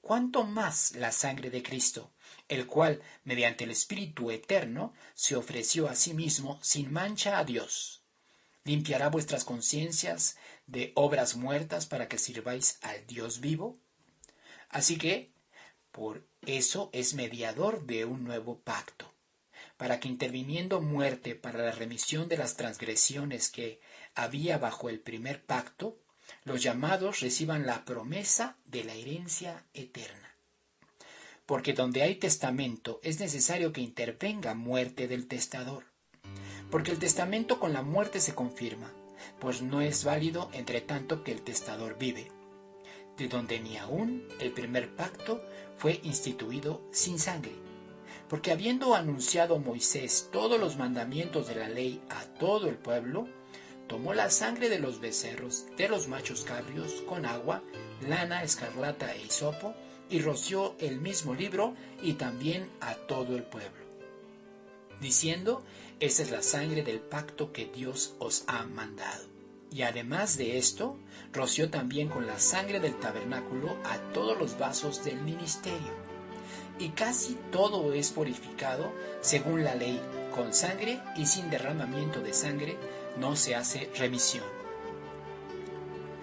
¿cuánto más la sangre de Cristo, el cual, mediante el Espíritu eterno, se ofreció a sí mismo sin mancha a Dios, limpiará vuestras conciencias de obras muertas para que sirváis al Dios vivo? Así que, por eso es mediador de un nuevo pacto, para que interviniendo muerte para la remisión de las transgresiones que había bajo el primer pacto, los llamados reciban la promesa de la herencia eterna. Porque donde hay testamento es necesario que intervenga muerte del testador. Porque el testamento con la muerte se confirma, pues no es válido entre tanto que el testador vive, de donde ni aún el primer pacto fue instituido sin sangre. Porque habiendo anunciado Moisés todos los mandamientos de la ley a todo el pueblo, tomó la sangre de los becerros, de los machos cabrios, con agua, lana, escarlata e hisopo, y roció el mismo libro y también a todo el pueblo, diciendo: esa es la sangre del pacto que Dios os ha mandado. Y además de esto, roció también con la sangre del tabernáculo a todos los vasos del ministerio. Y casi todo es purificado según la ley, con sangre, y sin derramamiento de sangre no se hace remisión.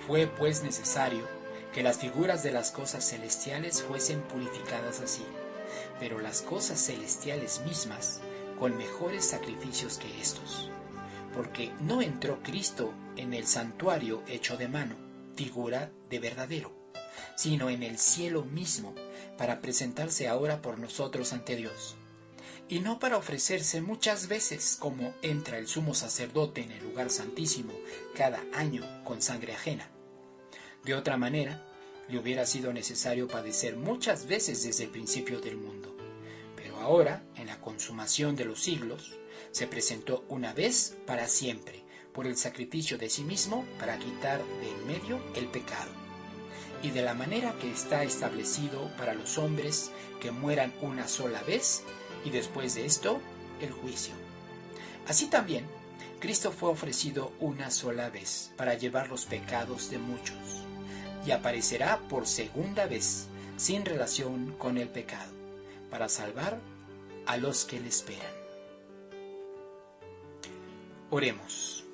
Fue pues necesario que las figuras de las cosas celestiales fuesen purificadas así, pero las cosas celestiales mismas con mejores sacrificios que estos. Porque no entró Cristo en el santuario hecho de mano, figura de verdadero, sino en el cielo mismo, para presentarse ahora por nosotros ante Dios. Y no para ofrecerse muchas veces, como entra el sumo sacerdote en el lugar santísimo cada año con sangre ajena. De otra manera, le hubiera sido necesario padecer muchas veces desde el principio del mundo. Pero ahora, en la consumación de los siglos, se presentó una vez para siempre, por el sacrificio de sí mismo, para quitar de en medio el pecado. Y de la manera que está establecido para los hombres que mueran una sola vez, y después de esto, el juicio. Así también, Cristo fue ofrecido una sola vez para llevar los pecados de muchos, y aparecerá por segunda vez, sin relación con el pecado, para salvar a los que le esperan. Oremos.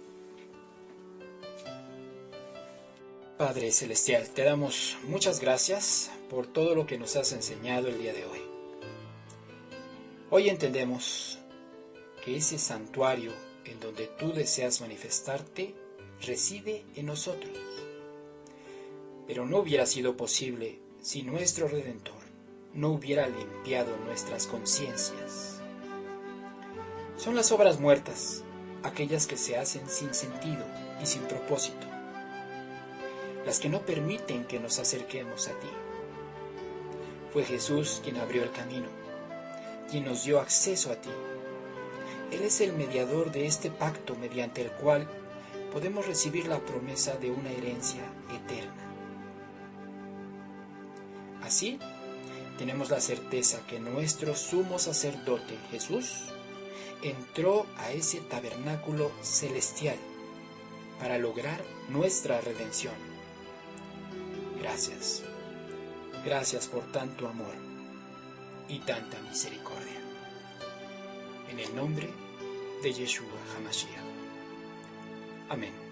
Padre Celestial, te damos muchas gracias por todo lo que nos has enseñado el día de hoy. Hoy entendemos que ese santuario en donde tú deseas manifestarte reside en nosotros. Pero no hubiera sido posible si nuestro Redentor no hubiera limpiado nuestras conciencias. Son las obras muertas, aquellas que se hacen sin sentido y sin propósito, las que no permiten que nos acerquemos a ti. Fue Jesús quien abrió el camino, quien nos dio acceso a ti. Él es el mediador de este pacto mediante el cual podemos recibir la promesa de una herencia eterna. Así, tenemos la certeza que nuestro sumo sacerdote Jesús entró a ese tabernáculo celestial para lograr nuestra redención. Gracias. Gracias por tanto amor y tanta misericordia. En el nombre de Yeshua HaMashiach. Amén.